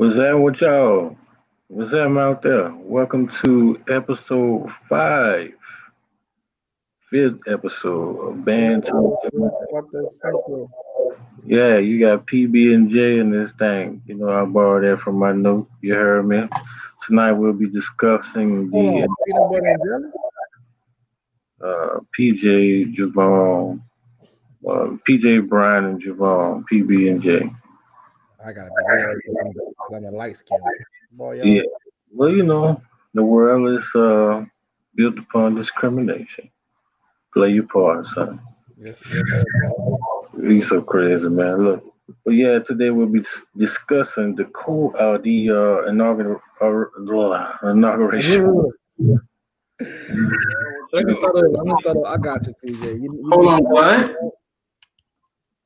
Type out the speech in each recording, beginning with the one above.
What's that with y'all? What's that out there? Welcome to episode five, fifth episode of Band Talk. What the simple? Yeah, you got PB and J in this thing. You know, I borrowed that from my note. You heard me. Tonight we'll be discussing Hold the on, peanut butter and jelly. PJ, Javon, PJ, Brian, and Javon, PB and J. I gotta be real because I'm a light skin. Boy, Yeah. y'all. Well, the world is built upon discrimination. Play your part, son. Yes, sir, bro. You so crazy, man. Look, but yeah, today we'll be discussing the inauguration. Let me start over. I got you, PJ. You Hold be on, what?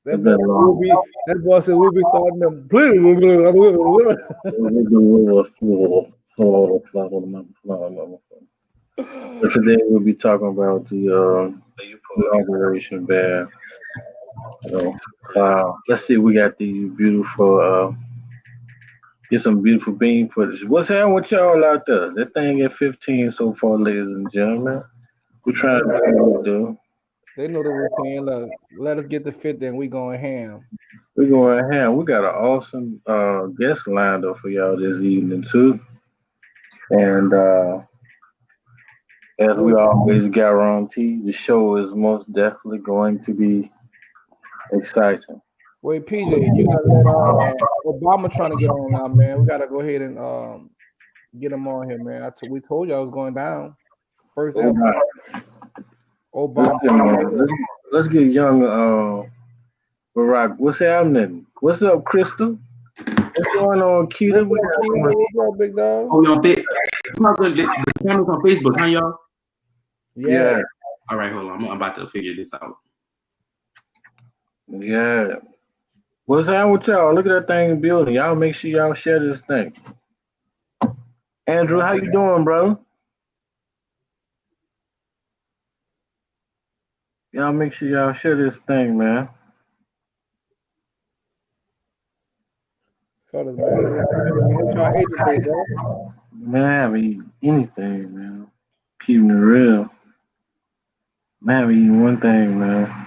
that It's boy. been Will long. be that boy said we'll be starting them. But today we'll be talking about the inauguration band. You know, let's see. We got these beautiful. Get some beautiful beam footage. What's happening with y'all out there? That thing at 15 so far, ladies and gentlemen. We're trying to do what we do. They know the routine. Look, let us get the fit. Then we going ham. We're going ahead. We got an awesome guest lined up for y'all this evening too. And as we always guarantee, the show is most definitely going to be exciting. Wait, PJ, you gotta let Obama trying to get on now, man. We gotta go ahead and get him on here, man. We told you I was going down. First Oh, ever God. Obama. Let's get young Barack. What's happening? What's up, Crystal? What's going on, Keita? What's up, big dog? Oh, y'all, the channel's on Facebook, huh, y'all? Yeah, All right, hold on. I'm about to figure this out. yeah. What's happening with y'all? Look at that thing building. Y'all make sure y'all share this thing. Andrew, how you doing, brother? Y'all make sure y'all share this thing, man. Fellas, man. What y'all ate today, bro? Man, I haven't eaten anything, man. Keeping it real. Man, I haven't eaten one thing, man.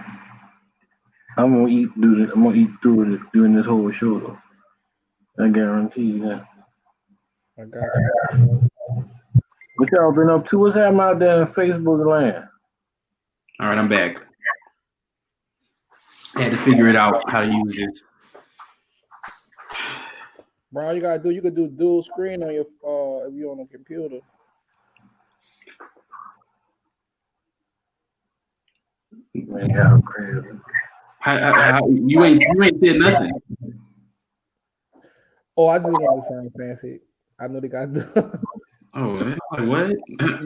I'm gonna eat through it during this whole show though. I guarantee you that. I got you. What y'all been up to? What's happening out there in Facebook land? All right, I'm back. I had to figure it out how to use this. Bro, all you gotta do, you could do dual screen on your if you're on a computer. Man, y'all crazy. How, you ain't said nothing. Oh, I just want to sound fancy. I know they got Oh, like what?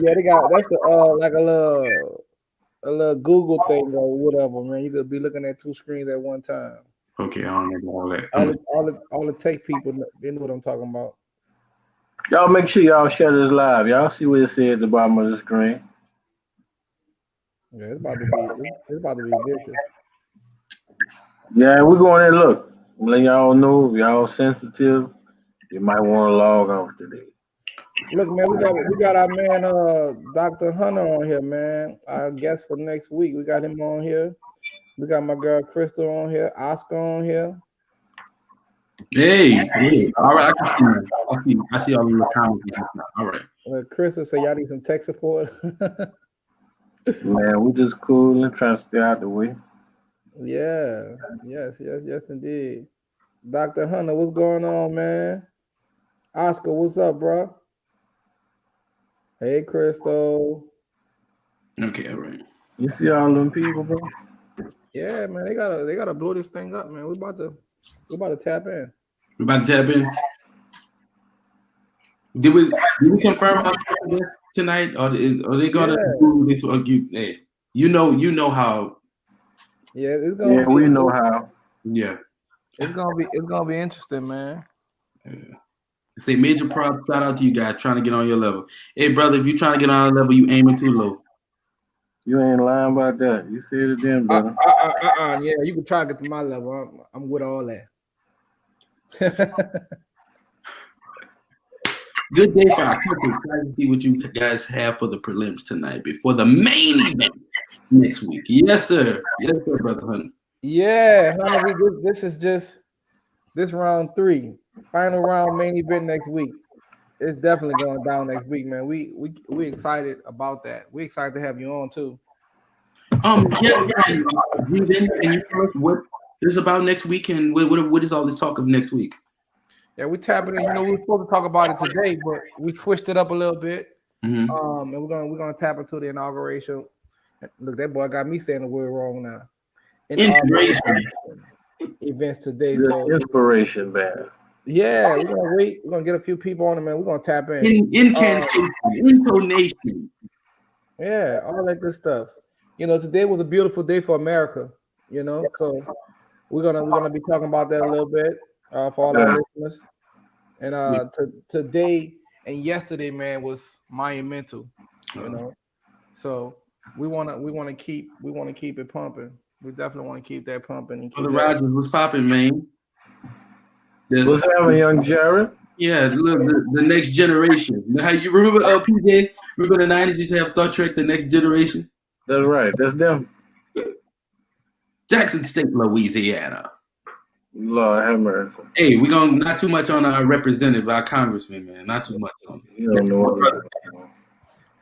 yeah, they got that's the like a little Google thing or whatever, man. You could be looking at two screens at one time. Okay, I don't know all that. All the tech people, they know what I'm talking about. Y'all make sure y'all share this live. Y'all see what it said at the bottom of the screen. Yeah, it's about to be vicious. Yeah, we're going there. Look, I'm letting y'all know if y'all sensitive, you might want to log off today. Look, man, we got our man Dr. Hunter on here, man. Our guest for next week. We got him on here. We got my girl Crystal on here, Oscar on here. Hey, all right, I see all of your comments. All right. Crystal say y'all need some tech support. Man, we just cool and trying to stay out the way. Yeah, yes, indeed. Dr. Hunter, what's going on, man? Oscar, what's up, bro? Hey, Crystal. Okay, all right. You see all them people, bro? Yeah, man, they gotta blow this thing up, man. We're about to tap in. We about to tap in. Did we confirm our guest tonight, or are they gonna do this? Or hey, you know how. Yeah, it's gonna. Yeah, we know how. Yeah, it's gonna be interesting, man. Yeah. Say major props. Shout out to you guys trying to get on your level. Hey, brother, if you're trying to get on our level, you aiming too low. You ain't lying about that. You said it then, brother. Yeah, you can try to get to my level. I'm with all that. Good day for our country. Trying to see what you guys have for the prelims tonight before the main event next week. Yes, sir. Yes, sir, Brother Hunter. Yeah, Hunter, this is just this round 3, final round main event next week. It's definitely going down next week, man. We excited about that. We excited to have you on too. Yeah. Can you tell us what is about next week and what is all this talk of next week? Yeah, we tapping in. You know, we were supposed to talk about it today, but we switched it up a little bit. Mm-hmm. And we're gonna tap into the inauguration. Look, that boy got me saying the word wrong now. Inauguration events today. The so Inspiration Band. Yeah, we're gonna wait. We're gonna get a few people on it, man. We're gonna tap in. Intonation. Yeah, all that good stuff. You know, today was a beautiful day for America. You know, so we're gonna be talking about that a little bit for all our listeners. And today and yesterday, man, was monumental. You know, so we wanna keep it pumping. We definitely want to keep that pumping. And keep the Rogers was popping, man. What's happening, young Jared? Yeah, look, the next generation. How you remember PJ? Remember the 90s used to have Star Trek, The Next Generation? That's right. That's them. Jackson State, Louisiana. Lord have mercy. Hey, we're gonna not too much on our representative, our congressman, man. Not too much on him. You don't know what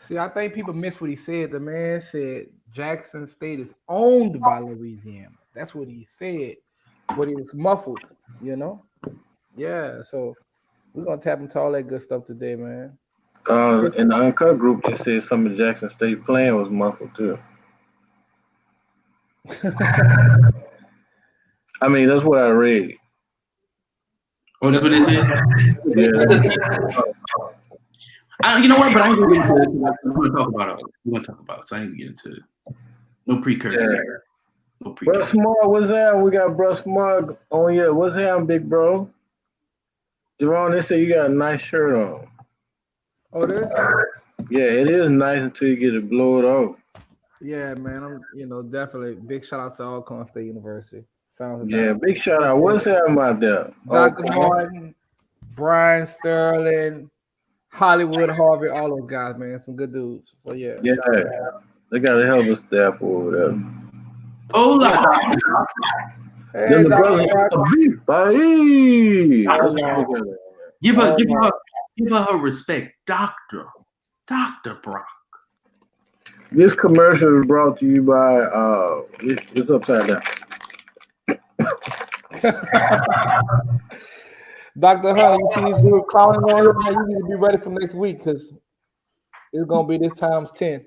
See, I think people miss what he said. The man said Jackson State is owned by Louisiana. That's what he said, but it was muffled, you know? Yeah, so we're going to tap into all that good stuff today, man. In the Uncut group, they said some of Jackson State playing was muffled, too. I mean, that's what I read. Oh, that's what they said? Yeah. You know what? But I ain't gonna get into it. We're gonna talk about it. We're gonna talk about it. So I ain't gonna get into it. No precursor. Yeah. No precursor. Bruh Smart, what's that? We got Bruh Smart on here. What's that, big bro? Jerome, they say you got a nice shirt on. Oh, it is? Yeah, it is nice until you get it blow it off. Yeah, man. I'm, definitely big shout out to Alcorn State University. Sounds big shout out. What's happening out there? Dr. Martin, Brian Sterling, Hollywood, Harvey, all those guys, man. Some good dudes. So yeah. Yeah. They got a hell of a staff over there. Hola. Hey, Give her her respect, Dr. Brock. This commercial is brought to you by it's upside down. Dr. Hunter, you see these dudes calling on here, man. You need to be ready for next week because it's gonna be this times 10.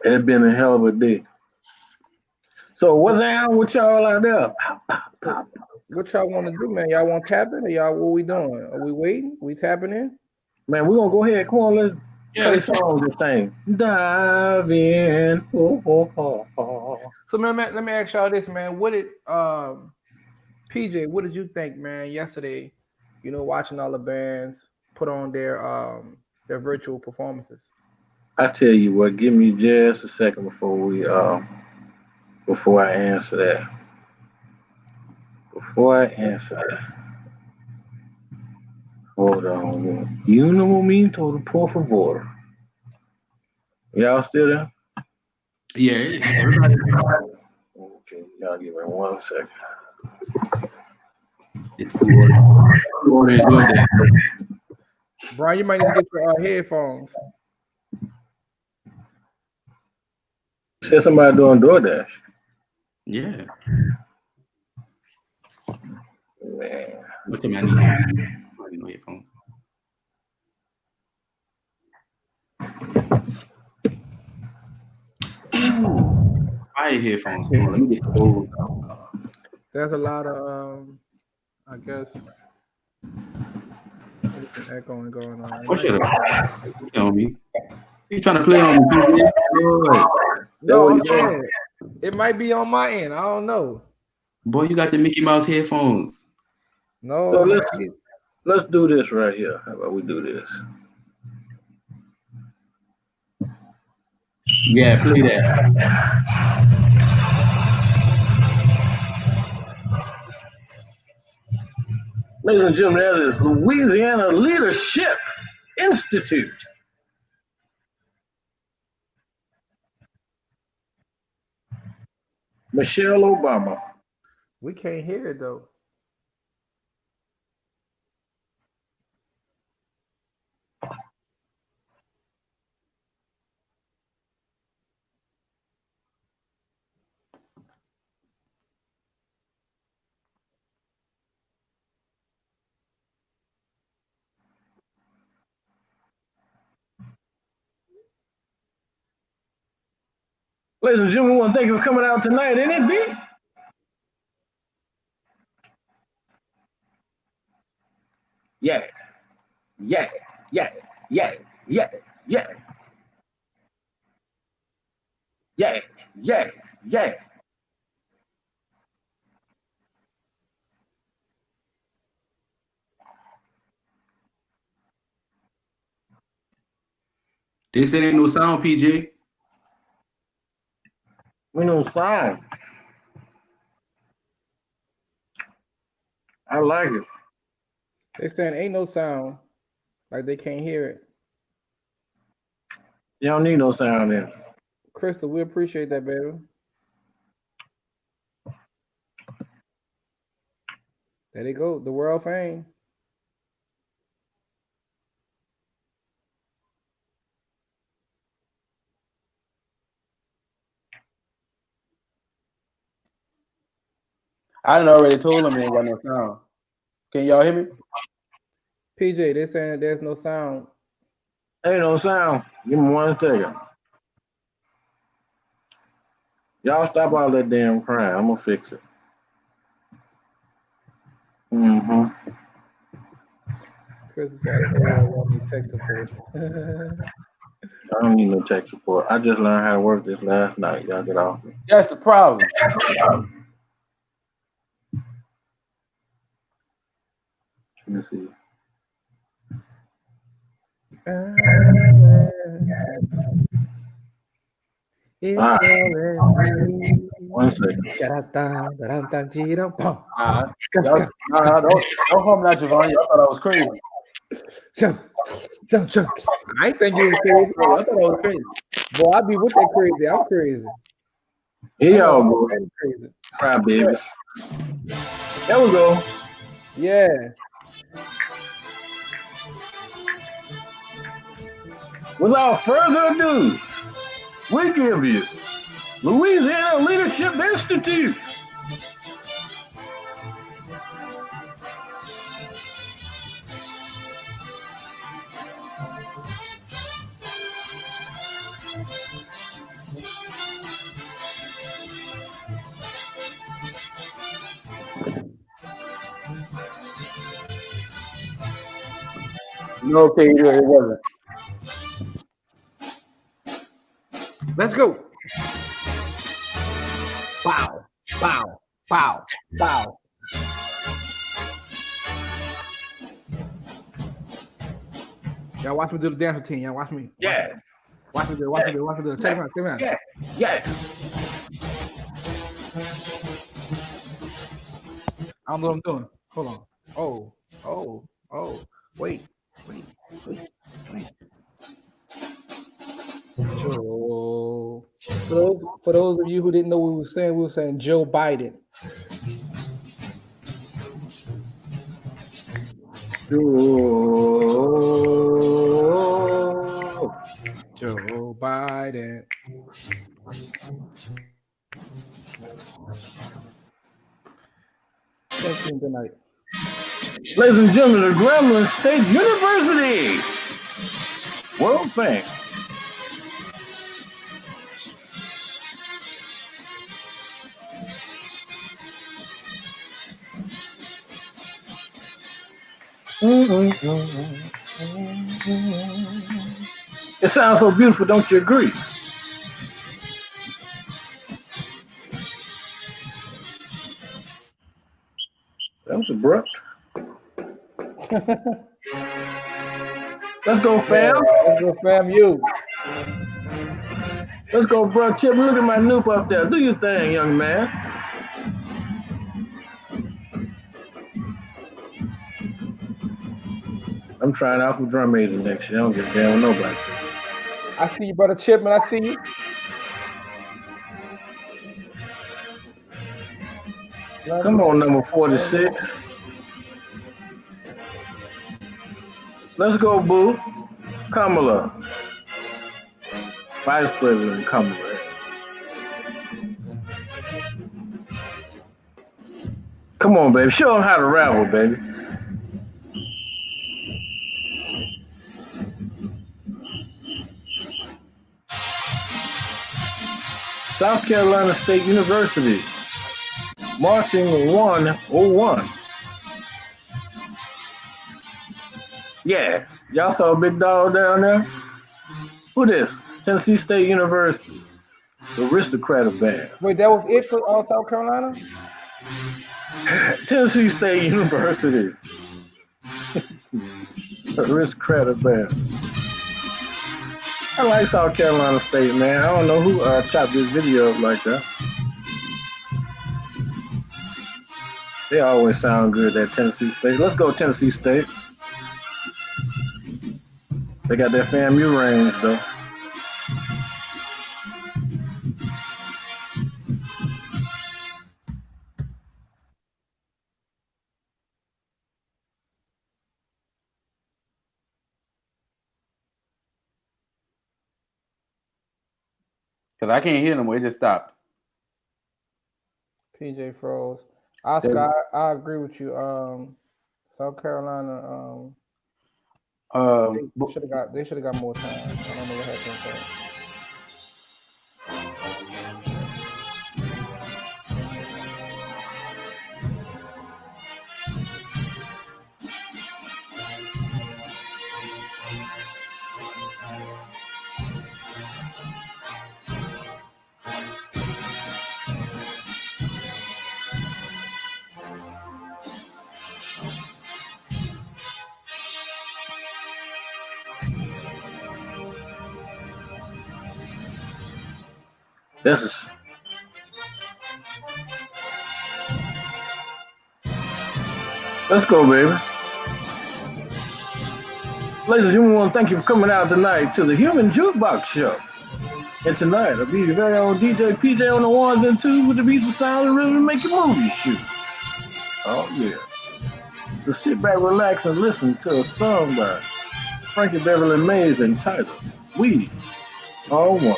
It's been a hell of a day. So what's on with y'all out there? What y'all want to do, man? Y'all want to tap in? Or y'all, what we doing? Are we waiting? We tapping in? Man, we're gonna go ahead. Come on, let's play songs and thing. Dive in. So man, let me ask y'all this, man. What did PJ, what did you think, man, yesterday, watching all the bands put on their virtual performances? I tell you what, give me just a second before I answer that. Hold on. You know what I mean? Por favor. Y'all still there? Yeah, everybody. Okay, y'all give me 1 second. It's Florida. Brian, you might need to get your headphones. Said somebody doing DoorDash. Yeah. Man. What's the I need no headphones. I headphones. Hold on, let me get those out. There's a lot of I guess echoing going on. What shit on me? You trying to play on me? No, I'm saying it might be on my end. I don't know. Boy, you got the Mickey Mouse headphones. No. So let's do this right here. How about we do this? Yeah, play that. Ladies and gentlemen, that is Louisiana Leadership Institute. Michelle Obama. We can't hear it though. Ladies and gentlemen, we want to thank you for coming out tonight, ain't it, B? Yeah, yeah, yeah, yeah, yeah, yeah, yeah, yeah, yeah. They said ain't no sound, PJ. We know sound. I like it. They saying ain't no sound, like they can't hear it. You don't need no sound in. Crystal, we appreciate that, baby. There they go, the world fame. I done already told them ain't got no sound. Can y'all hear me? PJ, they're saying there's no sound. Ain't no sound. Give me 1 second. Y'all stop all that damn crying. I'm gonna fix it. Mm-hmm. Crystal said, I don't need tech support. I don't need no tech support. I just learned how to work this last night. Y'all get off me. That's the problem. Let me see. It's Ah, already 1 second. Don't harm that, Javon. Y'all thought I was crazy. Jump. I ain't think you was crazy. I thought I was crazy. Boy, I be with that crazy. I'm crazy. Here y'all go. Crazy. Cry, baby. There we go. Yeah. Without further ado, we give you Louisiana Leadership Institute. No, Peter, it wasn't. Let's go. Bow, bow, bow, bow. Y'all watch me do the dance routine. Y'all watch me. Yeah. Watch me do it. Check me out. Yeah. I don't know what I'm doing. Hold on. Oh. Wait. Joe. For those of you who didn't know what we were saying Joe Biden. Joe Biden. Thank you. Good night. Ladies and gentlemen, the Grambling State University. World fame. It sounds so beautiful, don't you agree? That was abrupt. Let's go, fam. Let's go, fam. You. Let's go, bro. Chip, look at my noob up there. Do your thing, young man. I'm trying out for drum major next year. I don't give a damn with nobody. I see you, brother Chipman. I see you. Come on, number 46. Let's go, boo. Kamala. Vice President Kamala. Come on, baby. Show them how to ravel, baby. South Carolina State University. Marching 101. Yeah. Y'all saw a big dog down there? Who this? Tennessee State University. The Aristocrat Band. Wait, that was it for South Carolina? Tennessee State University. Aristocrat Band. I like South Carolina State, man. I don't know who chopped this video up like that. They always sound good at Tennessee State. Let's go Tennessee State. They got their FAMU range, though. Because I can't hear them. It just stopped. PJ froze. Oscar, I agree with you. South Carolina. They should have got more time. I don't know what happened. Let's go, baby. Ladies and gentlemen, I want to thank you for coming out tonight to the Human Jukebox Show. And tonight, I'll be your very own DJ PJ on the ones and twos with the beats and sound and rhythm to make your movie shoot. Oh, yeah. So sit back, relax, and listen to a song by Frankie Beverly Mays entitled We Are One.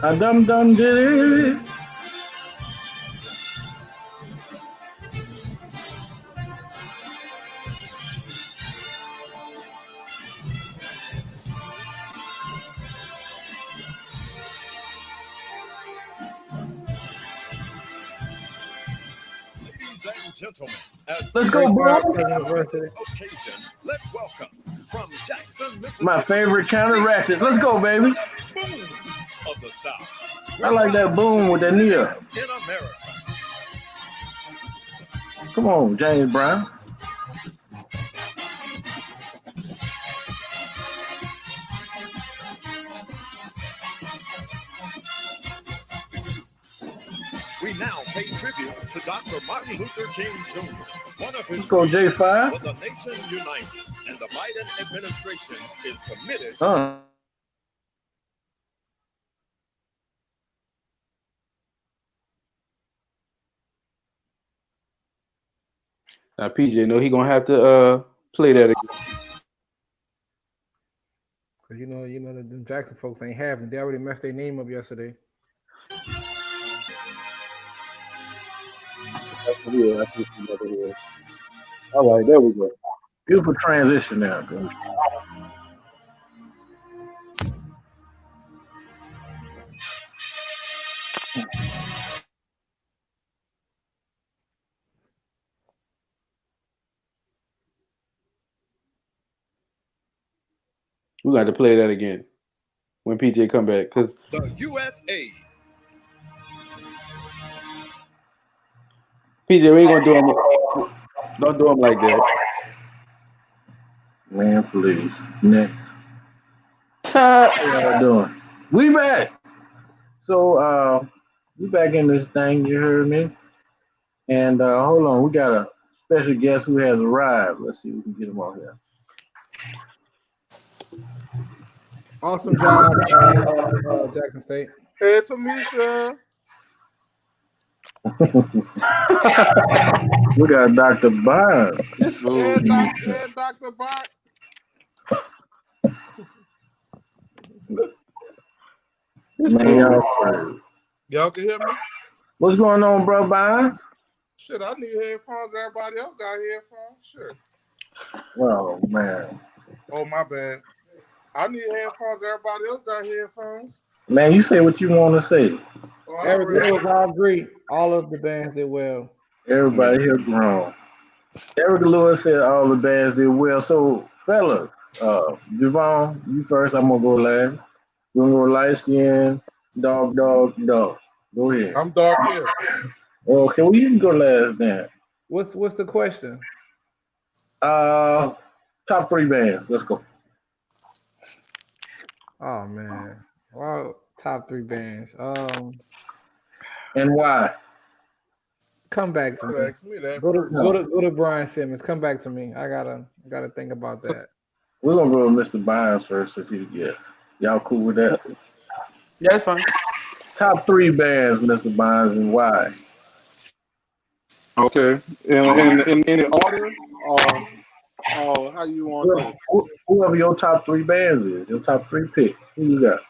I dum did it. Ladies and gentlemen, let's go, bro. Occasion, let's welcome from Jackson, Mississippi. My favorite kind of ratchets. Let's go, baby. Of the South. I like that boom with that knee up. In America. Come on, James Brown. We now pay tribute to Dr. Martin Luther King Jr. One of his Let's go, J5. Was a nation united, and the Biden administration is committed Now, PJ, know he gonna have to play that again. Cause you know that them Jackson folks ain't having. They already messed their name up yesterday. All right, there we go. Beautiful transition now, dude. We got to play that again. when PJ come back, because The USA. PJ, we ain't gonna do him. Don't do him like that. Man, please. Next. Ha! How y'all doing? We back. So we back in this thing, you heard me? And hold on, we got a special guest who has arrived. Let's see if we can get him on here. Awesome job, Jackson State. Hey, Tamisha. We got Dr. Bond. This fool. Yeah, Dr. Bot. Man, y'all. Y'all can hear me? What's going on, bro, Bond? Shit, I need headphones. Everybody else got headphones. Shit. Oh, man. Oh, my bad. I need headphones. Everybody else got headphones. Man, you say what you want to say. Oh, I Everything already- was all great. All of the bands did well. Everybody here grown. Eric Lewis said all the bands did well. So, fellas, Javon, you first. I'm going to go last. We're going to go light skin, dog. Go ahead. I'm dark here. Okay, well, you can go last then. What's the question? Top 3 bands. Let's go. Oh man. Wow, top 3 bands. And why? Come back to me. Ask me that. Go to Brian Simmons. Come back to me. I gotta think about that. We're going to go with Mr. Bynes first since he's the guest. Y'all cool with that? Yeah, that's fine. Top 3 bands, Mr. Bynes, and why? Okay. In any order? Or how you want to? Whoever your top 3 bands is, your top 3 pick. Who you got?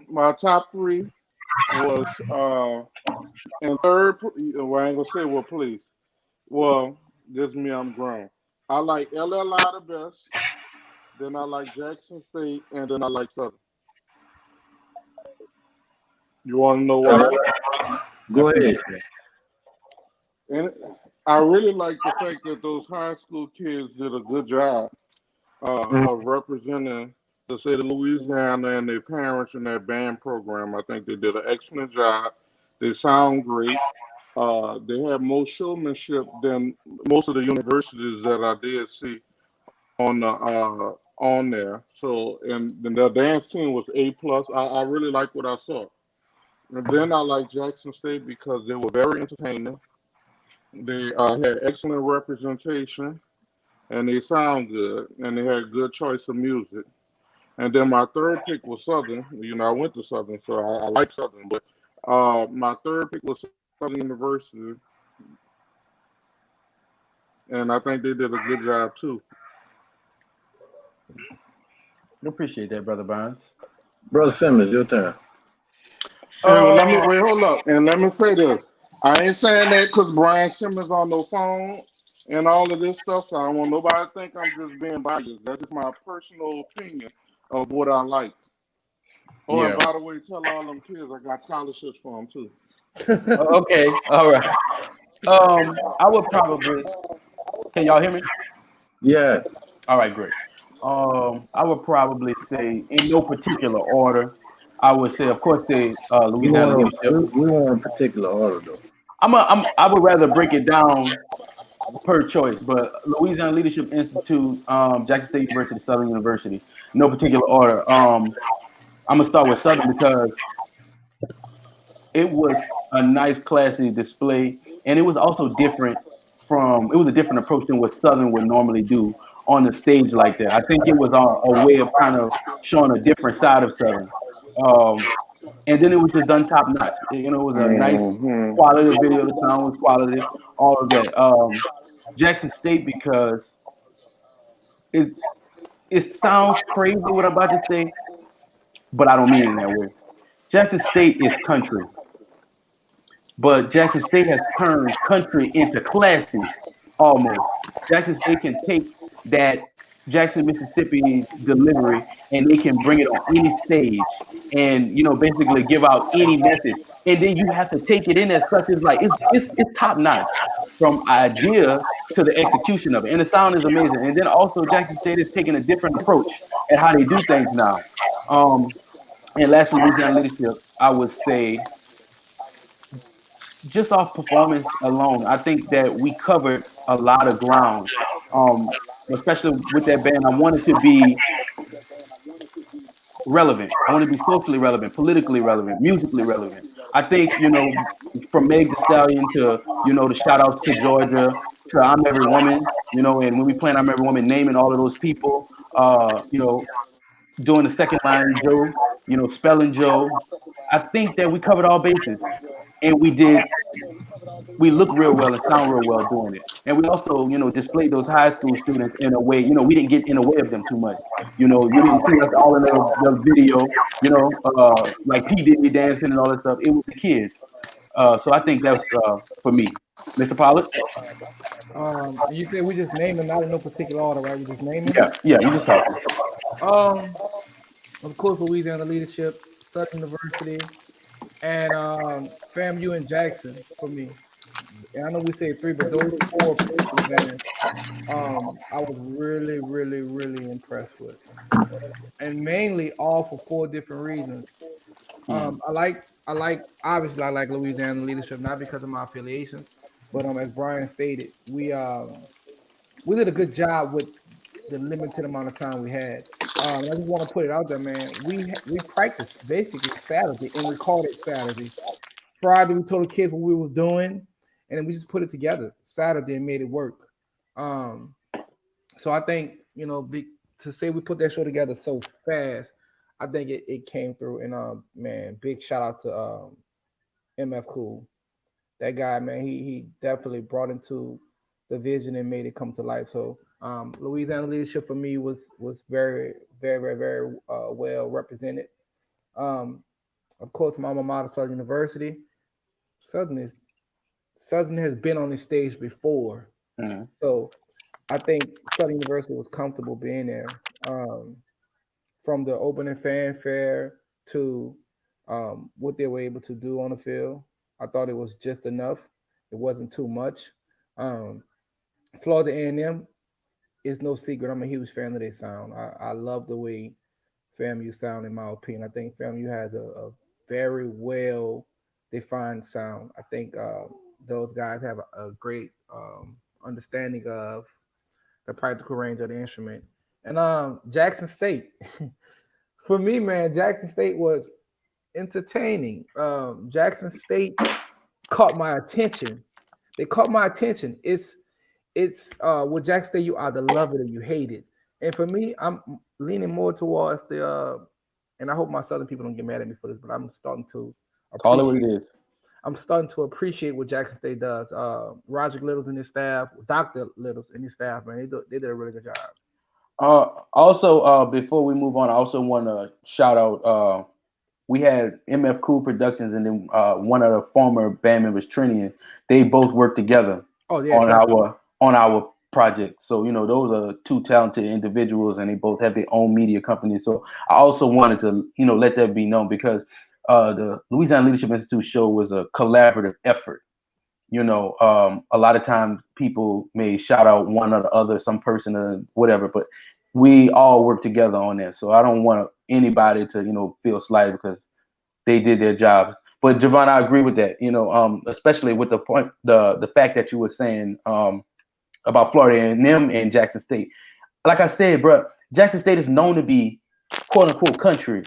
My top 3 was in third. Well, I ain't gonna say what, please. Well, this me. I'm grown. I like LLI the best. Then I like Jackson State, and then I like Southern. You want to know why? Go ahead. And I really like the fact that those high school kids did a good job of representing the state of Louisiana and their parents in that band program. I think they did an excellent job. They sound great. They have more showmanship than most of the universities that I did see on there. So, and the dance team was A+. I really like what I saw. And then I like Jackson State because they were very entertaining. They had excellent representation, and they sound good, and they had good choice of music. And then my third pick was Southern. You know, I went to Southern, so I like Southern. But my third pick was Southern University, and I think they did a good job too. I appreciate that, Brother Barnes. Brother Simmons, your turn. And let me wait, hold up, and let me say this. I ain't saying that because Brian Simmons on the phone and all of this stuff, so I don't want nobody to think I'm just being biased. That's just my personal opinion of what I like. Oh, and by the way, tell all them kids I got scholarships for them too. Okay, all right. I would probably. Can y'all hear me? Yeah. All right, great. I would probably say, in no particular order, I would say, of course, the Louisiana leadership. We want a particular order, though. I would rather break it down per choice, but Louisiana Leadership Institute, Jackson State University, Southern University, no particular order. I'm gonna start with Southern because it was a nice, classy display, and it was also different it was a different approach than what Southern would normally do on the stage like that. I think it was a way of kind of showing a different side of Southern. And then it was just done top notch. You know, it was a nice quality video. The sound was quality, all of that. Jackson State, because it sounds crazy what I'm about to say, but I don't mean it in that way. Jackson State is country, but Jackson State has turned country into classy almost. Jackson State can take that Jackson, Mississippi delivery, and they can bring it on any stage and, you know, basically give out any message. And then you have to take it in as such as like it's top notch from idea to the execution of it. And the sound is amazing. And then also Jackson State is taking a different approach at how they do things now. And lastly, Louisiana leadership, I would say, just off performance alone, I think that we covered a lot of ground. Um, Especially with that band, I wanted to be relevant. I want to be socially relevant, politically relevant, musically relevant. I think, from Meg Thee Stallion to, the shout outs to Georgia to I'm Every Woman, and when we playing I'm Every Woman, naming all of those people, doing the second line Joe, spelling Joe. I think that we covered all bases and we look real well and sound real well doing it. And we also, displayed those high school students in a way, we didn't get in the way of them too much. You didn't see us all in the video, like P. Diddy dancing and all that stuff. It was the kids. So I think that's for me. Mr. Pollard? And you said we just naming, not in no particular order, right? We just naming. Yeah, we just talking. Of course, Louisiana Leadership, Southern University, and FAMU and Jackson for me. And I know we say three, but those four particular bands, I was really, really, really impressed with, and mainly all for four different reasons. Obviously I like Louisiana Leadership not because of my affiliations, but as Brian stated, we did a good job with the limited amount of time we had. I just want to put it out there, man. We practiced basically Saturday and recorded Saturday. Friday we told the kids what we was doing, and then we just put it together Saturday and made it work. Um, so I think to say we put that show together so fast, I think it came through. And man, big shout out to MF Cool. That guy, man, he definitely brought into the vision and made it come to life. So Louisiana Leadership for me was very, very, very, very well represented. Um, of course, my alma mater, Southern University. Southern is Southern has been on this stage before, so I think Southern University was comfortable being there. From the opening fanfare to what they were able to do on the field, I thought it was just enough. It wasn't too much. Um, Florida A&M is no secret. I'm a huge fan of their sound. I love the way FAMU sound, in my opinion. I think FAMU has a very well defined sound. I think those guys have a great understanding of the practical range of the instrument. And Jackson State, for me, man, Jackson State was entertaining. Jackson State caught my attention. They caught my attention. It's with Jackson State, you either love it or you hate it. And for me, I'm leaning more towards and I hope my Southern people don't get mad at me for this, but I'm starting to Call it what it is. I'm starting to appreciate what Jackson State does. Roger Littles and his staff, Dr. Littles and his staff, man, they did a really good job. Also, before we move on, I also want to shout out. We had MF Cool Productions and then one of the former band members, Trinian. They both worked together on our project. So those are two talented individuals, and they both have their own media company. So I also wanted to let that be known because the Louisiana Leadership Institute show was a collaborative effort. A lot of times people may shout out one or the other, some person or whatever, but we all work together on that. So I don't want anybody to, feel slighted because they did their jobs. But Javon, I agree with that, especially with the fact that you were saying about Florida A&M and Jackson State. Like I said, bro, Jackson State is known to be quote unquote country.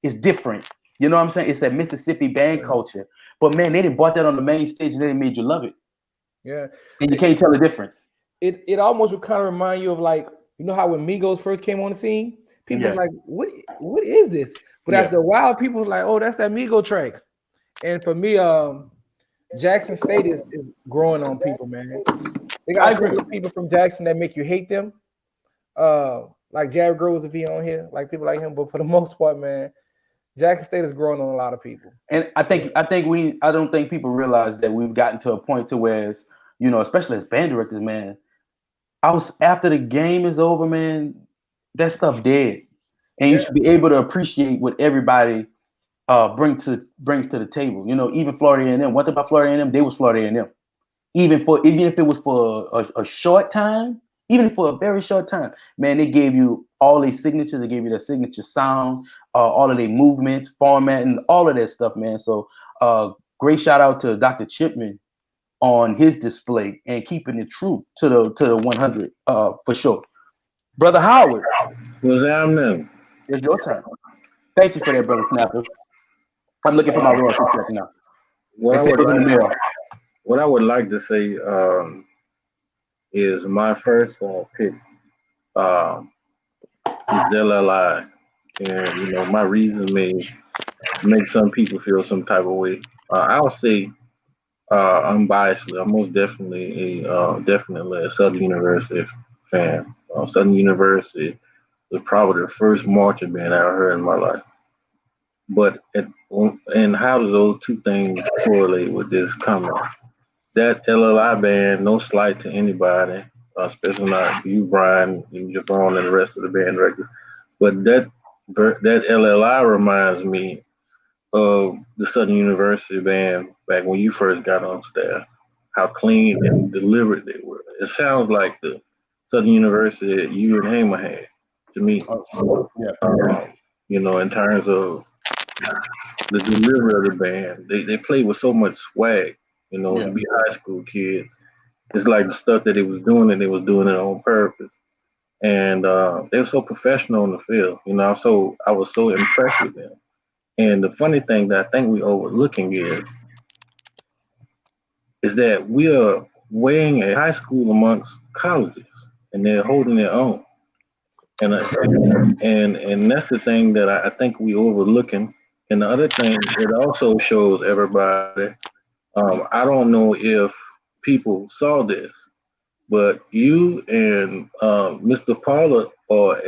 It's different. You know what I'm saying? It's that Mississippi band culture. But man, they didn't brought that on the main stage and they made you love it. Yeah. And you can't tell the difference. It almost would kind of remind you of how when Migos first came on the scene, people were like, what is this? But after a while, people were like, oh, that's that Migo track. And for me, Jackson State is growing on people, man. They got a couple of people from Jackson that make you hate them. Like Jared Groves, if he on here, like people like him. But for the most part, man, Jackson State is growing on a lot of people. And I don't think people realize that we've gotten to a point to where, especially as band directors, man, after the game is over, man, that stuff dead. And you should be able to appreciate what everybody brings to the table. Even Florida A&M. One thing about Florida A&M, they was Florida A&M. Even if it was for a short time, even for a very short time, man, they gave you all their signatures. They gave you their signature sound. all of their movements, formatting, all of that stuff, man. So great shout out to Dr. Chipman on his display and keeping it true to the 100 for sure. Brother Howard, What's happening? it's your turn. Thank you for that, Brother Snapper. I'm looking for my royalty check now. What They I said would it was in the like, mail. what I would like to say is my first pick is LLI, and my reasons may make some people feel some type of way. I'll say unbiasedly, I'm most definitely a Southern University fan. Southern University was probably the first marching band I ever heard in my life. But and how do those two things correlate with this comment? That LLI band, no slight to anybody, especially not you, Brian, and Javon, and the rest of the band directors, but that LLI reminds me of the Southern University band back when you first got on staff. How clean and deliberate they were. It sounds like the Southern University that you and Hamer had to me. Yeah. In terms of the delivery of the band, they played with so much swag. To be high school kids, it's like the stuff that they was doing, and they was doing it on purpose. And they were so professional in the field. I was so impressed with them. And the funny thing that I think we overlooking is that we are weighing a high school amongst colleges, and they're holding their own. And and that's the thing that I think we overlooking. And the other thing, it also shows everybody. I don't know if people saw this, but you and Mr. Pollard are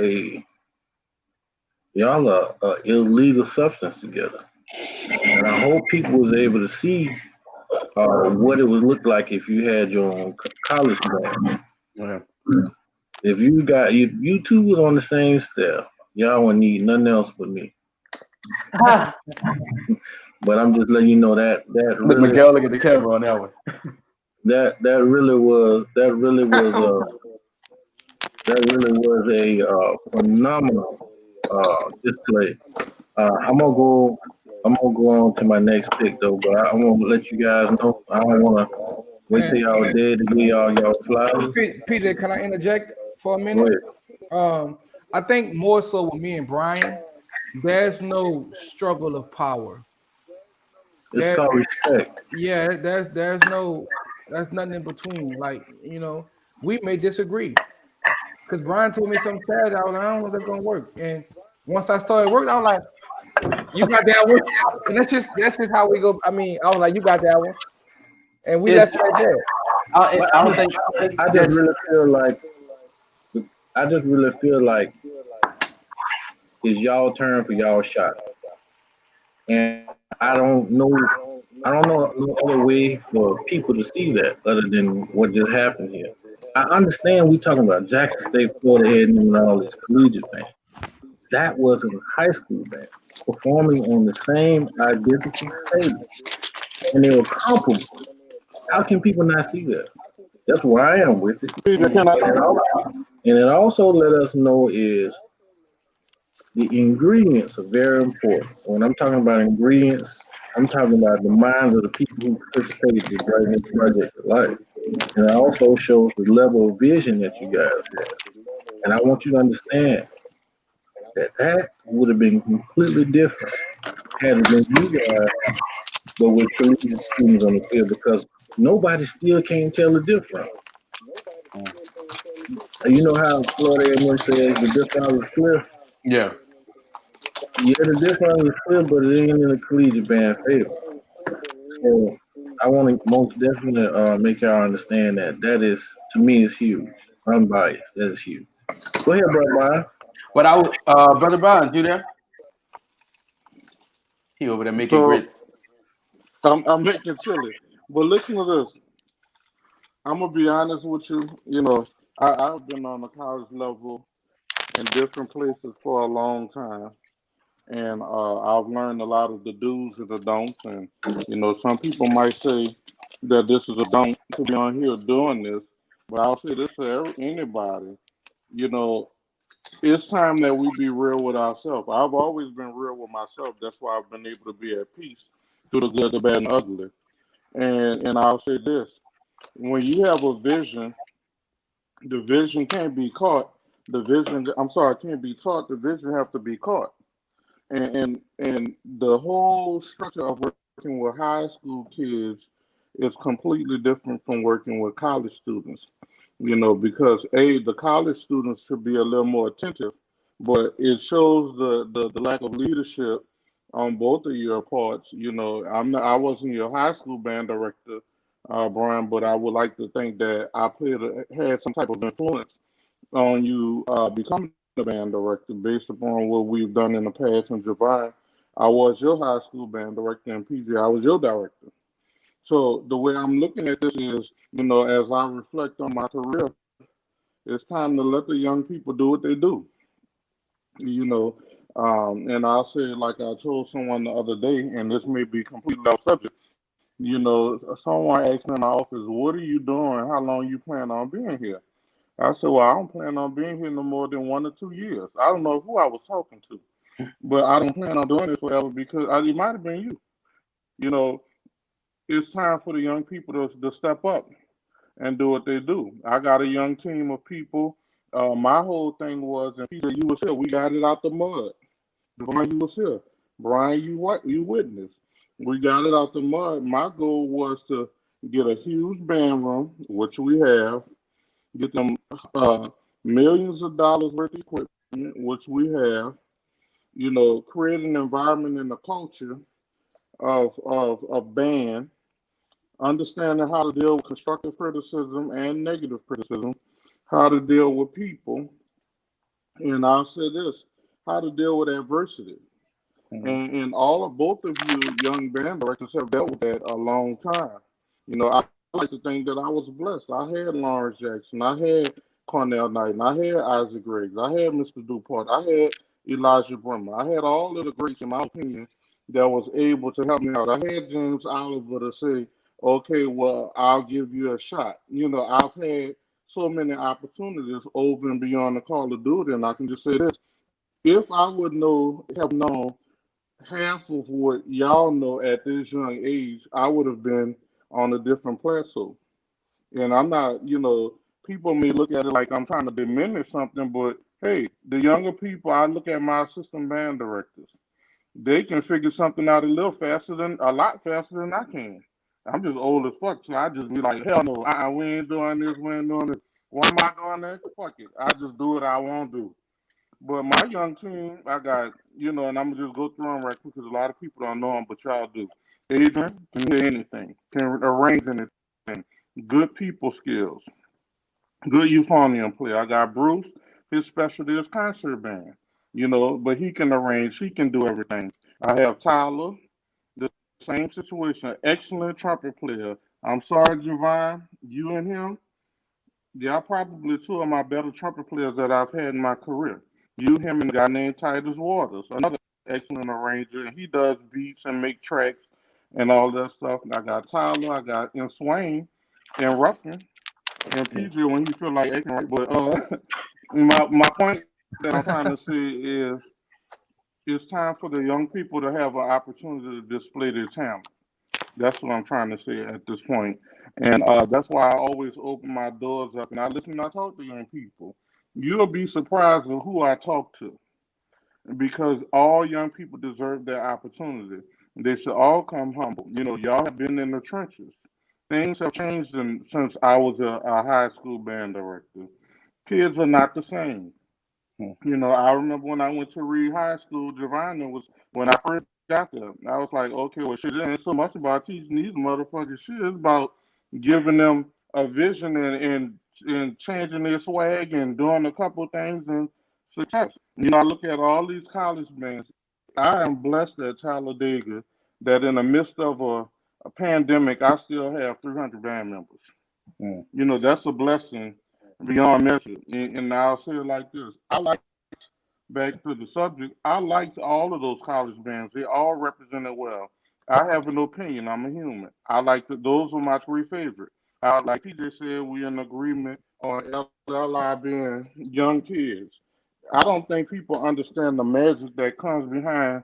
y'all are illegal substance together. And I hope people was able to see what it would look like if you had your own college band. Yeah. If you two was on the same staff, y'all wouldn't need nothing else but me. But I'm just letting you know that Look, really Miguel, look at the camera on that one. that really was a phenomenal display. I'm gonna go on to my next pick though, but I'm gonna let you guys know. I don't wanna wait till y'all dead to give y'all flowers. PJ, can I interject for a Go minute? ahead. I think more so with me and Brian, there's no struggle of power. It's called respect. Yeah, there's nothing in between. Like, we may disagree. Because Brian told me something sad. I don't know if that's gonna work. And once I started working, I was like, you got that one. And that's just how we go. I mean, I was like, you got that one. And we left it right there. I don't think I just really feel like it's y'all turn for y'all shot. And I don't know no other way for people to see that other than what just happened here. I understand we talking about Jackson State, Florida Head and all this collegiate band. That was a high school band performing on the same identical stage, and they were comparable. How can people not see that? That's where I am with it. And it also let us know is the ingredients are very important. When I'm talking about ingredients, I'm talking about the minds of the people who participated in writing this project of life. And it also shows the level of vision that you guys have. And I want you to understand that would have been completely different had it been you guys, but with collegiate students on the field, because nobody still can't tell the difference. You know how Florida A&M says the difference is clear? Yeah. Yeah, the difference is clear, but it ain't in the collegiate band favor. So I want to most definitely make y'all understand that is, to me, is huge. Unbiased, that is huge. Go ahead, Brother Brian. But Brother Barnes, you there? He over there making grits. I'm making chili. But listen to this. I'm gonna be honest with you. I've been on the college level in different places for a long time, and I've learned a lot of the do's and the don'ts. And some people might say that this is a don't to be on here doing this, but I'll say this to anybody. You know, it's time that we be real with ourselves. I've always been real with myself. That's why I've been able to be at peace through the good, the bad, and the ugly. And I'll say this: when you have a vision, the vision can't be caught. The vision, I'm sorry, can't be taught. The vision have to be caught. And the whole structure of working with high school kids is completely different from working with college students. Because the college students should be a little more attentive, but it shows the lack of leadership on both of your parts. I wasn't your high school band director, Brian, but I would like to think that I had some type of influence on you becoming a band director based upon what we've done in the past. And Javon, I was your high school band director, and PJ, I was your director. So the way I'm looking at this is, as I reflect on my career, it's time to let the young people do what they do. You know, and I'll say it like I told someone the other day, and this may be completely off subject. Someone asked me in my office, "What are you doing? How long you plan on being here?" I said, "Well, I don't plan on being here no more than 1 or 2 years." I don't know who I was talking to, but I don't plan on doing this forever because it might have been you. You know, it's time for the young people to step up and do what they do. I got a young team of people. My whole thing was, and Peter, you was here. We got it out the mud. Devon, you was here. Brian, you witnessed. We got it out the mud. My goal was to get a huge band room, which we have, get them millions of dollars worth of equipment, which we have, create an environment and a culture of band, understanding how to deal with constructive criticism and negative criticism, how to deal with people, and I'll say this, how to deal with adversity. Mhm. And all of both of you young band directors have dealt with that a long time. I like to think that I was blessed. I had Lawrence Jackson, I had Cornell Knight, and I had Isaac Griggs, I had Mr. Dupont, I had Elijah Brimmer. I had all of the greats, in my opinion, that was able to help me out. I had James Oliver to say, okay, well, I'll give you a shot. I've had so many opportunities over and beyond the Call of Duty, and I can just say this. If I have known half of what y'all know at this young age, I would have been on a different plateau. And I'm not, people may look at it like I'm trying to diminish something, but hey, the younger people, I look at my assistant band directors. They can figure something out a lot faster than I can. I'm just old as fuck, so I just be like, hell no, we ain't doing this, we ain't doing this. Why am I doing that? Fuck it. I just do what I want to do. But my young team, I got, and I'm gonna just go through them right quick because a lot of people don't know them, but y'all do. Adrian can hear anything, can arrange anything. Good people skills, good euphonium player. I got Bruce. His specialty is concert band, but he can arrange. He can do everything. I have Tyler, the same situation. Excellent trumpet player. I'm sorry, Javon, you and him. Y'all probably two of my better trumpet players that I've had in my career. You, him, and a guy named Titus Waters, another excellent arranger, and he does beats and make tracks and all that stuff. And I got Tyler, I got in Swain and Ruffin and Yeah. PJ when he feel like acting right. But my point that I'm trying to say is it's time for the young people to have an opportunity to display their talent. That's what I'm trying to say at this point. And that's why I always open my doors up and I listen and I talk to young people. You'll be surprised with who I talk to because all young people deserve that opportunity. They should all come humble. Y'all have been in the trenches. Things have changed since I was a high school band director. Kids are not the same. Mhm. I remember when I went to Reed High School, Giovanna was when I first got there. I was like, okay, well, shit, it ain't so much about teaching these motherfuckers shit. It's about giving them a vision and changing their swag and doing a couple things and success. I look at all these college bands. I am blessed at Talladega that in the midst of a pandemic, I still have 300 band members. Mhm. That's a blessing beyond measure. And I'll say it like this. Back to the subject, I liked all of those college bands. They all represented well. I have an opinion. I'm a human. Those were my three favorite. Like PJ said, we in agreement on LLI being young kids. I don't think people understand the magic that comes behind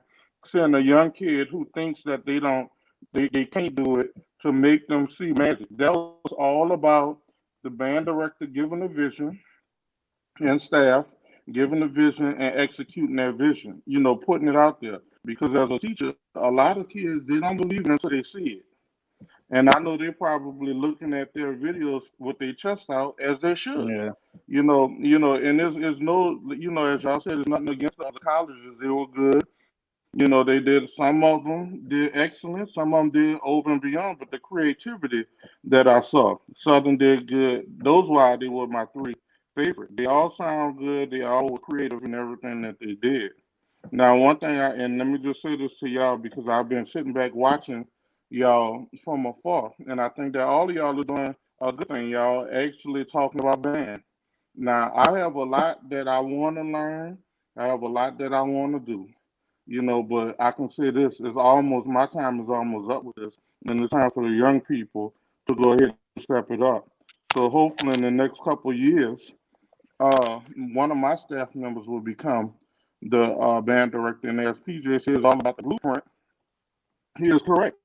seeing a young kid who thinks that they can't do it to make them see magic. That was all about the band director giving a vision and staff giving a vision and executing that vision. Putting it out there. Because as a teacher, a lot of kids they don't believe it until they see it. And I know they're probably looking at their videos with their chest out as they should. Yeah. And there's no, as y'all said, there's nothing against the other colleges. They were good. They did, some of them did excellent, some of them did over and beyond, but the creativity that I saw, Southern did good. Those why they were my three favorite. They all sound good. They all were creative in everything that they did. Now, one thing, and let me just say this to y'all because I've been sitting back watching y'all from afar, and I think that all of y'all are doing a good thing. Y'all actually talking about band. Now, I have a lot that I want to learn. I have a lot that I want to do. But I can say this: it's almost my time is almost up with this, and it's time for the young people to go ahead and step it up. So hopefully, in the next couple of years, one of my staff members will become the band director. And as PJ says all about the blueprint, he is correct.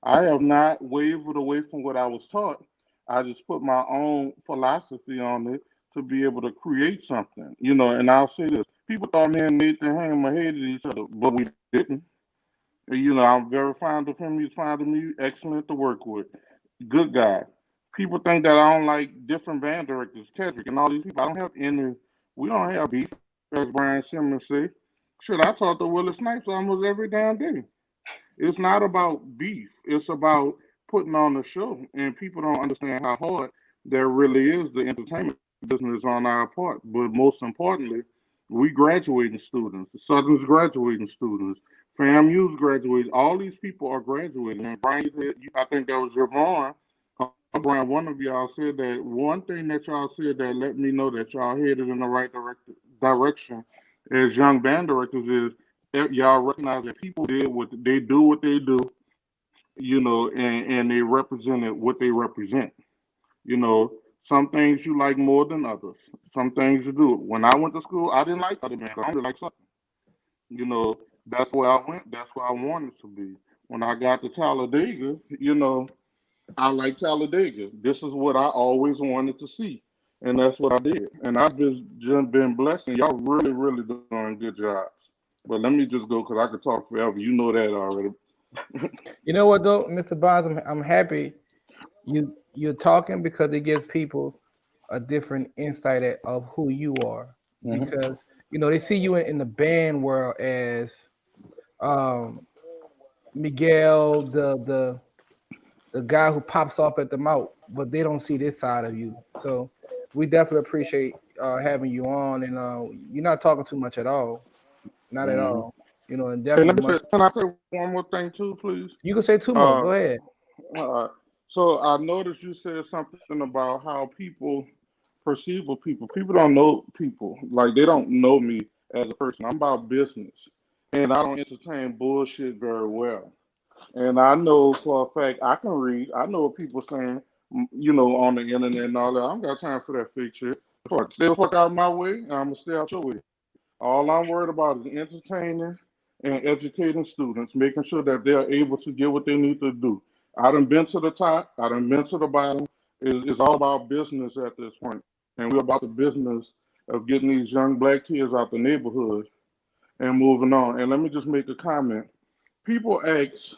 I have not wavered away from what I was taught. I just put my own philosophy on it to be able to create something. And I'll say this: people thought me and Nathan Hamer hated each other, but we didn't. I'm very fond of him. He's fond of me. Excellent to work with. Good guy. People think that I don't like different band directors, Kendrick and all these people. I don't have any. We don't have beef, as Brian Simmons say. Shit, I talk to Willie Snipes almost every damn day. It's not about beef. It's about putting on a show, and people don't understand how hard there really is the entertainment business on our part. But most importantly, we graduating students, Southern's graduating students, FAMU's graduating. All these people are graduating. And Brian, I think that was Javon. Brian, one of y'all said that one thing that y'all said that let me know that y'all headed in the right direction as young band directors is that y'all recognize that people did what they do, and they represented what they represent. You know, some things you like more than others. Some things you do. When I went to school, I didn't like other bands. I only like something. You know, that's where I went. That's where I wanted to be. When I got to Talladega, I like Talladega. This is what I always wanted to see. And that's what I did. And I've just been blessed. And y'all really, really doing good jobs. But let me just go because I could talk forever. You know that already. You know what though, Mr. Bonds, I'm happy you're talking because it gives people a different insight of who you are. Mhm. Because they see you in the band world as um, Miguel, the guy who pops off at the mouth, but they don't see this side of you. So we definitely appreciate having you on, and you're not talking too much at all, not at Mhm. all. And Hey, let definitely me much. say, can I say one more thing too, please? You can say two more. Uh, Go ahead. uh, so I noticed you said something about how people perceive of people. People don't know people. Like they don't know me as a person. I'm about business. And I don't entertain bullshit very well. And I know for a fact I can read. I know what people saying, on the internet and all that. I don't got time for that fake shit. Fuck, stay the fuck out of my way, and I'm gonna stay out your way. All I'm worried about is entertaining and educating students, making sure that they're able to get what they need to do. I done been to the top. I done been to the bottom. It's all about business at this point, and we're about the business of getting these young black kids out the neighborhood and moving on. And let me just make a comment. People ask,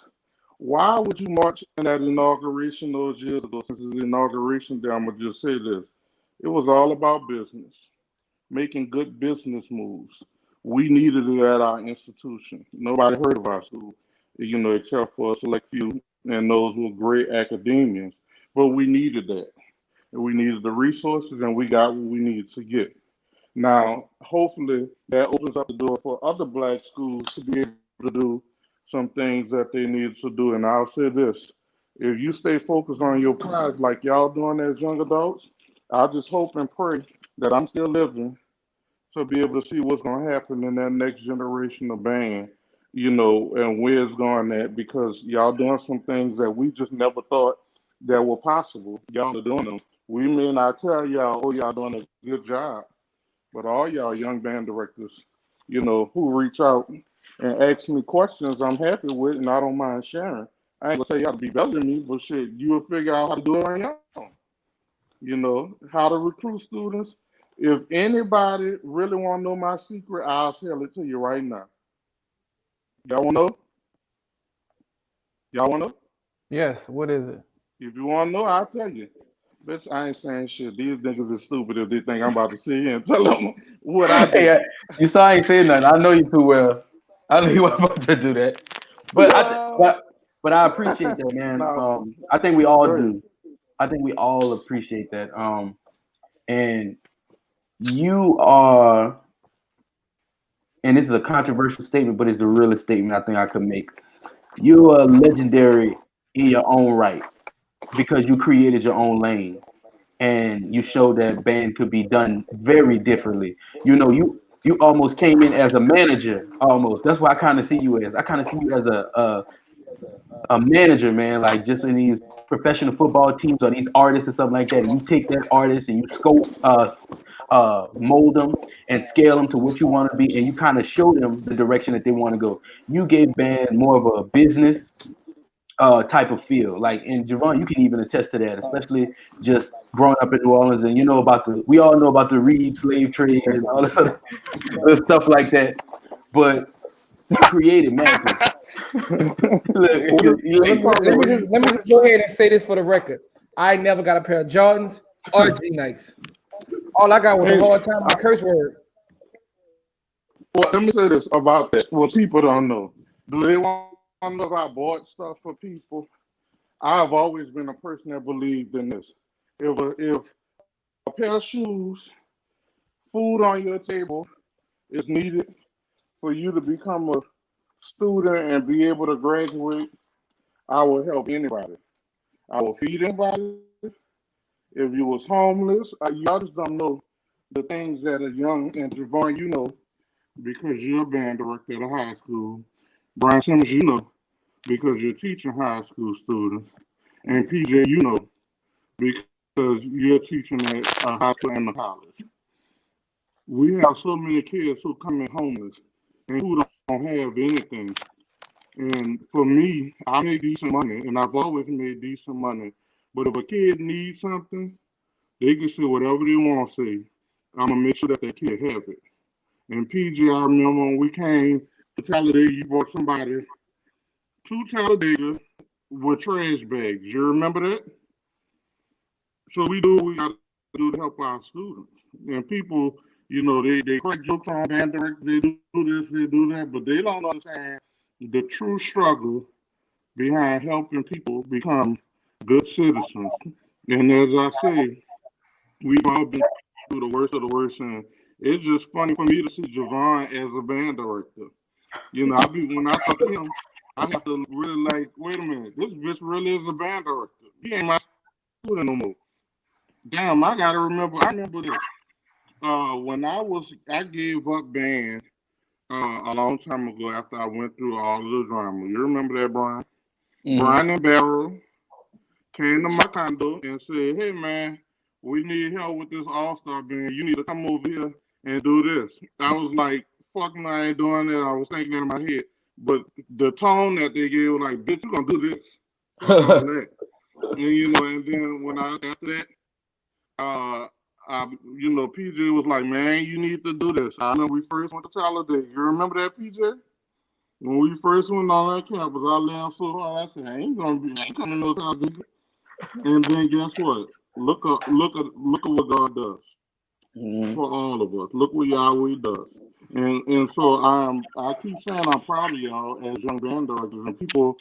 why would you march in that inauguration those years ago? Since it's the inauguration day, I'm gonna just say this. It was all about business, making good business moves. We needed it at our institution. Nobody heard of our school, except for a select few, and those were great academians. But we needed that. We needed the resources, and we got what we needed to get. Now, hopefully, that opens up the door for other black schools to be able to do some things that they need to do. And I'll say this: if you stay focused on your prize like y'all doing as young adults, I just hope and pray that I'm still living to be able to see what's going to happen in that next generation of band, and where it's going at because y'all doing some things that we just never thought that were possible. Y'all are doing them. We may not tell y'all, oh, y'all doing a good job, But all y'all young band directors, who reach out and ask me questions I'm happy with and I don't mind sharing. I ain't gonna tell y'all to be better than me, but shit, you'll figure out how to do it on your own. How to recruit students. If anybody really want to know my secret, I'll tell it to you right now. Y'all want to know? Y'all want to know? Yes. What is it? If you want to know, I'll tell you. Bitch, I ain't saying shit. These niggas is stupid if they think I'm about to sit here and tell them what I do. Hey, you saw I ain't saying nothing. I know you too well. I know you weren't about to do that. But No. but I appreciate that, man. No. I think we all Go ahead. do. I think we all appreciate that. And you are, and this is a controversial statement, but it's the realest statement I think I could make. You are legendary in your own right because you created your own lane and you showed that band could be done very differently. You almost came in as a manager, almost. That's what I kind of see you as. I kind of see you as a manager, man. Like just in these professional football teams or these artists and something like that. And you take that artist and you scope, mold them and scale them to what you want to be, and you kind of show them the direction that they want to go. You gave band more of a business type of feel. Like, and Javon, you can even attest to that, especially just growing up in New Orleans, and we all know about the Reed slave trade and all this other stuff like that. But you created magic. Look, Let me just go ahead and say this for the record. I never got a pair of Jordans or G Nikes. All I got was a hard time with a curse word. Well, let me say this about that. What people don't know. Do they want to know if I bought stuff for people? I've always been a person that believed in this. If a pair of shoes, food on your table is needed for you to become a student and be able to graduate, I will help anybody. I will feed anybody. If you was homeless, y'all just don't know the things that are young and Javon, because you're a band director at a high school. Brian Simmons, because you're teaching high school students. And PJ, because you're teaching at a high school and a college. We have so many kids who come in homeless and who don't have anything. And for me, I make decent money, and I've always made decent money. But if a kid needs something, they can say whatever they want to say. I'm gonna make sure that kid have it. And PJ, I remember when we came to Talladega, you brought somebody to Talladega with trash bags. You remember that? So we do what we got to do to help our students. And people, they crack jokes on band directors, they do this, they do that, but they don't understand the true struggle behind helping people become good citizens. And as I say, we've all been through the worst of the worst, and it's just funny for me to see Javon as a band director. When I talk to him, I have to really like, wait a minute, this bitch really is a band director. He ain't my student no more. Damn, I remember this. When I gave up band a long time ago after I went through all of the drama. You remember that, Brian? Mhm. Brian and Barrow came to my condo and said, "Hey man, we need help with this All-Star band. You need to come over here and do this." I was like, "Fuck no, I ain't doing that." I was thinking in my head, but the tone that they gave was like, "Bitch, you gonna do this?" Fuck all that. And then after that, PJ was like, "Man, you need to do this." I remember we first went to Talladega. You remember that, PJ? When we first went on that campus, I laughed so hard. I said, I ain't coming to no Talladega. And then guess what? Look at what God does for all of us. Look what Yahweh does. And so I keep saying I'm proud of y'all as young band directors, and people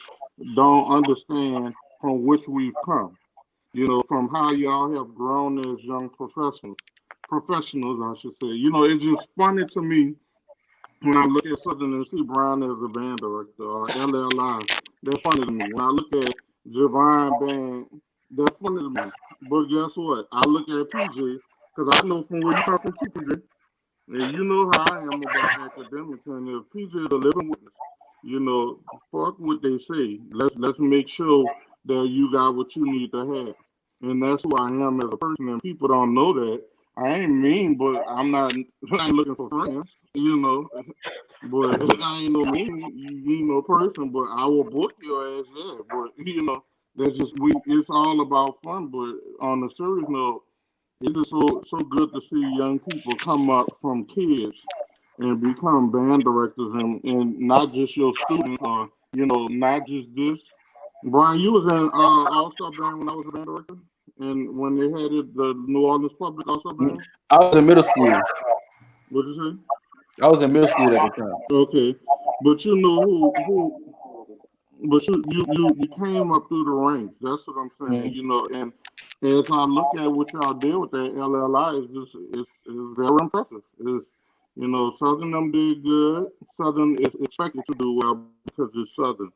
don't understand from which we've come. From how y'all have grown as young professionals, I should say. It's just funny to me when I look at Southern and see Brian as a band director or LLI. That's funny to me. When I look at Javine Band, that's funny to me. But guess what? I look at PJ because I know from where you come from too, PJ. And you know how I am about academics, and if PJ is a living witness, fuck what they say. Let's make sure that you got what you need to have. And that's who I am as a person, and people don't know that. I ain't mean, but I'm not. I ain't looking for friends, you know. But I ain't no mean, you know, person. But I will book your ass there. But you know, that's just we. It's all about fun. But on the serious note, it is so good to see young people come up from kids and become band directors and not just your students or you know not just this. Brian, you was in All Star Band when I was a band director, and when they had it, the New Orleans Public All Star Band. I was in middle school. What'd you I was in middle school at the time. say? Okay, but you know but you came up through the ranks. That's what I'm saying. You know, and as I look at what y'all did with that LLI, it's very impressive. It's, you know, Southern them did good. Southern is expected to do well because it's Southern.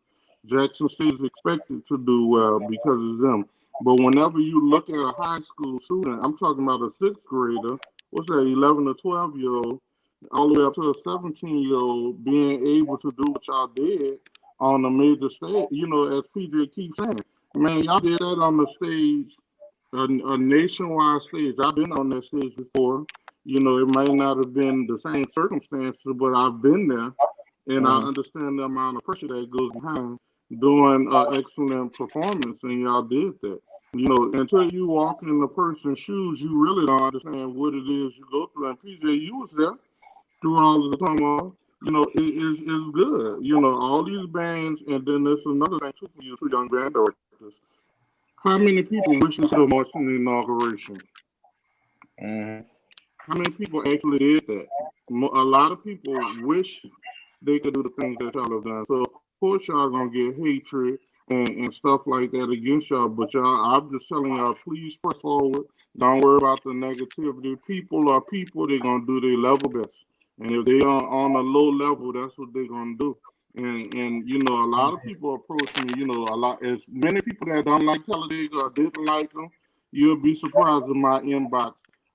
Jackson State is expected to do well because it's them. But whenever you look at a high school student, I'm talking about a sixth grader, what's that, 11 or 12-year old, all the way up to a 17-year old being able to do what y'all did on a major stage, you know, as PJ keeps saying, man, y'all did that on the stage, a nationwide stage. I've been on that stage before. You know, it might not have been the same circumstances, but I've been there, and I understand the amount of pressure that goes behind doing an excellent performance, and y'all did that. You know, until you walk in the person's shoes, you really don't understand what it is you go through. And PJ, you was there through all of the turmoil. You know, it's good. You know, all these bands, and then there's another thing too for you, two young band directors. How many people wish you could have marched in the inauguration? How many people actually did that? A lot of people wish they could do the things that y'all have done. So of course y'all gonna get hatred and stuff like that against y'all. But y'all, I'm just telling y'all, please press forward. Don't worry about the negativity. People are people. They're gonna do their level best. And if they are on a low level, that's what they're gonna do. And you know, a lot of people approach me. You know, a lot as many people that don't like Talladega or didn't like them. You'll be surprised in my inbox.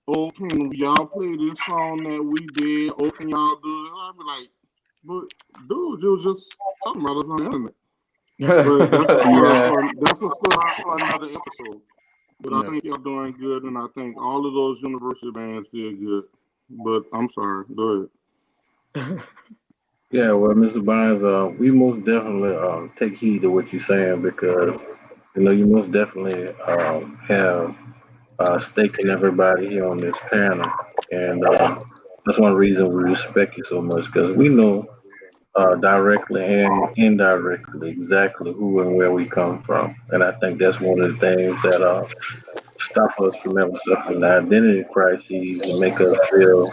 Oh, can y'all play this song that we did? Oh, can y'all do it? I'll be like, but dude, you was just talking about us on the internet. But that's a story for another episode. But I think y'all doing good, and I think all of those university bands did good. But I'm sorry, go ahead. Yeah, well, Mr. Bynes, we most definitely take heed to what you're saying because you know you most definitely have stake in everybody here on this panel, and that's one reason we respect you so much because we know directly and indirectly exactly who and where we come from, and I think that's one of the things that stop us from ever suffering the identity crises and make us feel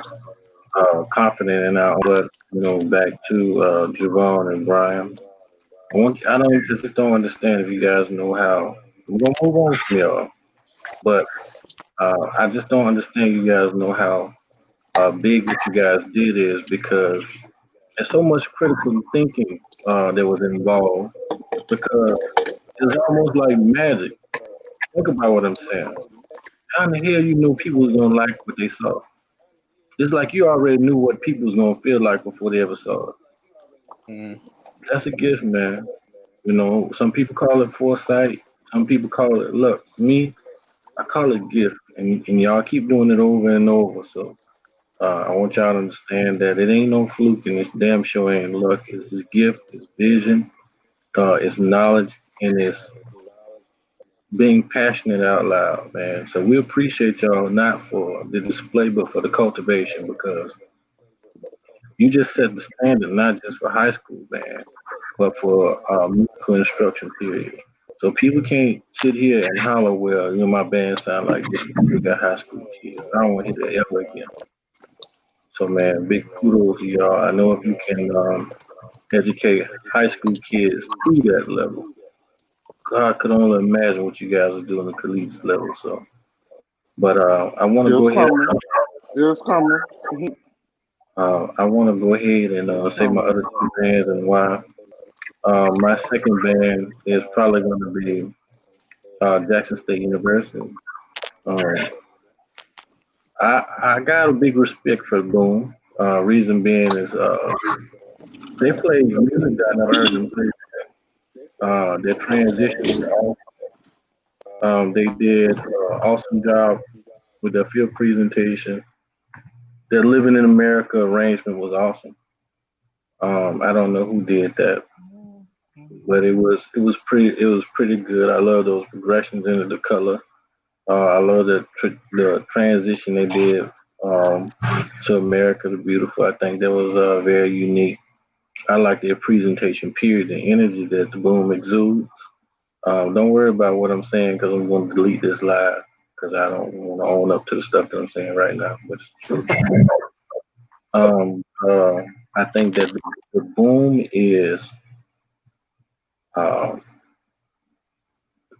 confident in our. But you know, back to Javon and Brian. I just don't understand if you guys know how. We're gonna move on from y'all, but I just don't understand you guys know how big what you guys did is because there's so much critical thinking that was involved because it's almost like magic. Think about what I'm saying. How in the hell you know people was gonna like what they saw? It's like you already knew what people was gonna feel like before they ever saw it. That's a gift, man. You know, some people call it foresight. Some people call it luck. Me, I call it gift, and y'all keep doing it over and over. So I want y'all to understand that it ain't no fluke, and it's damn sure ain't luck. It's his gift, it's vision, it's knowledge, and it's being passionate out loud, man. So we appreciate y'all not for the display, but for the cultivation because you just set the standard not just for high school band, but for musical instruction period. So people can't sit here and holler, well, you know, my band sound like this because we got high school kids. I don't want to hear that ever again. So man, big kudos to y'all. I know if you can educate high school kids to that level, God could only imagine what you guys are doing at the collegiate level. So, but I want to go It's ahead. coming. It's coming. I want to go ahead and It's say my coming. other two bands and why. My second band is probably going to be Jackson State University. Um, I got a big respect for Boom. Reason being is they play music that I never heard them play. Their transition was awesome. They did an awesome job with their field presentation. Their Living in America arrangement was awesome. I don't know who did that, but it was pretty good. I love those progressions into the color. I love the transition they did um, to America the Beautiful. I think that was very unique. I like their presentation. Period. The energy that the Boom exudes. Don't worry about what I'm saying because I'm going to delete this live because I don't want to own up to the stuff that I'm saying right now, but it's true. Um, uh, I think that the Boom is. Uh,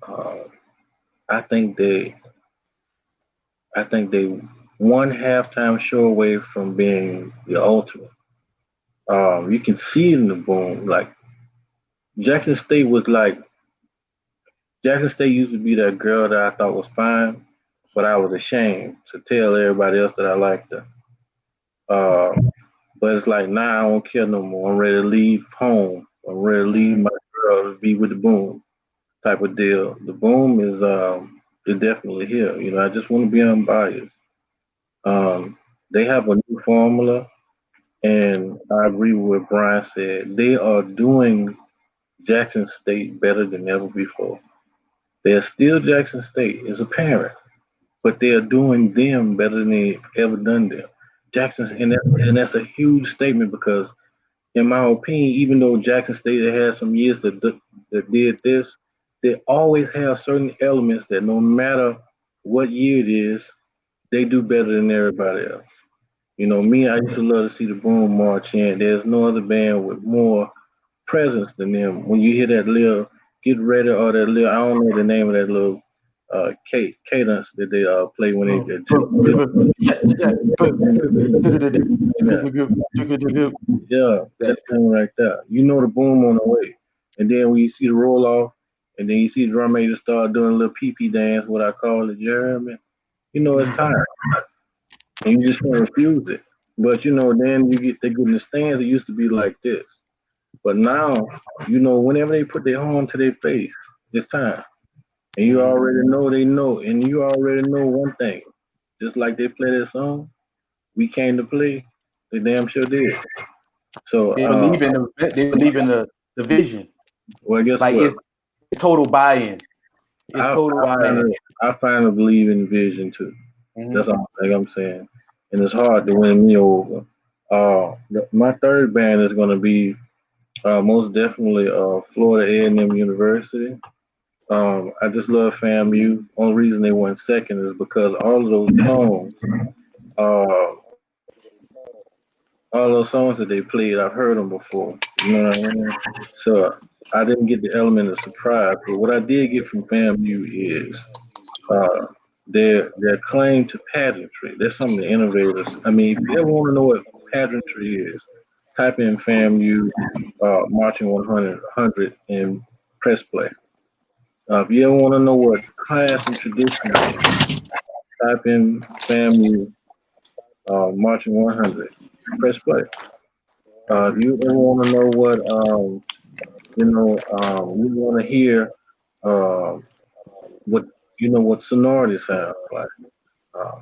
uh, I think they. I think they one halftime show away from being the ultimate. You can see it in the Boom. Like Jackson State was like Jackson State used to be that girl that I thought was fine, but I was ashamed to tell everybody else that I liked her. Uh, but it's like now I don't care no more. I'm ready to leave home. I'm ready to leave my girl to be with the Boom type of deal. The Boom is definitely here. You know, I just want to be unbiased. Um, they have a new formula, and I agree with what Brian said. They are doing Jackson State better than ever before. They're still Jackson State, it's apparent, but they are doing them better than they've ever done them. Jackson's and that's a huge statement because, in my opinion, even though Jackson State had some years that did this, they always have certain elements that no matter what year it is, they do better than everybody else. You know, me, I used to love to see the Boom march in. There's no other band with more presence than them. When you hear that little get ready or that little, I don't know the name of that little cadence that they play when they yeah, that thing right there. You know the Boom on the way. And then when you see the roll off and then you see the drum major start doing a little pee pee dance, what I call it, Jeremy, you know it's time. And you just can't refuse it. But you know, then they get in the stands, it used to be like this. But now, you know, whenever they put their horn to their face, it's time. And you already know they know. And you already know one thing. Just like they play that song, we came to play, they damn sure did. So They believe in the vision. well guess Like what? it's total buy-in. It's I, total I buy-in. finally I finally believe in vision too. That's Mm-hmm. all I'm saying. And it's hard to win me over. My third band is gonna be most definitely Florida A&M University. I just love FAMU. Only reason they went second is because uh, all those songs that they played, I've heard them before. You know what I mean? So I didn't get the element of surprise, but what I did get from FAMU is uh, their claim to pageantry. That's some of the innovators. I mean, if you ever want to know what pageantry is, type in FAMU Marching 100 and press play. If you ever want to know what class and tradition is, type in FAMU Marching 100. Press play. If you ever want to know what, you want to hear uh, what, what sonority sounds like, uh,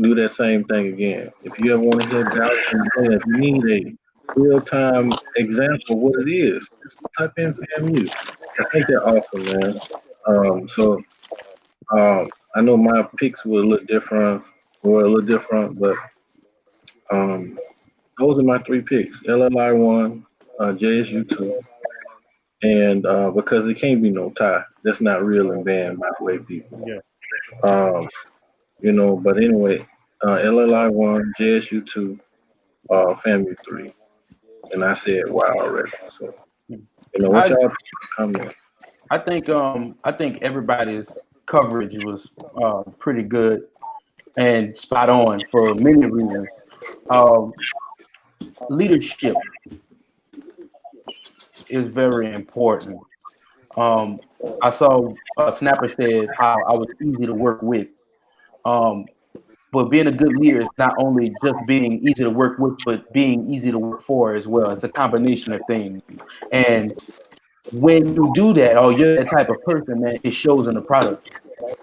do that same thing again. If you ever want to hear Dallas and Glenn, if you need a real-time example of what it is, just type in FAMU. I think they're awesome, man. So I know my picks were a little different, but um, those are my three picks: LLI one, JSU two, and because it can't be no tie. That's not real and band, by the way, people. Yeah. Um, but anyway, LLI one, JSU two, Family three, and I said wow already. So what I y'all comment? I think everybody's coverage was pretty good and spot on for many reasons. Um, Leadership is very important. Um, I saw Snapper said how I was easy to work with. Um, but being a good leader is not only just being easy to work with, but being easy to work for as well. It's a combination of things. And when you do that, or you're that type of person, man, it shows in the product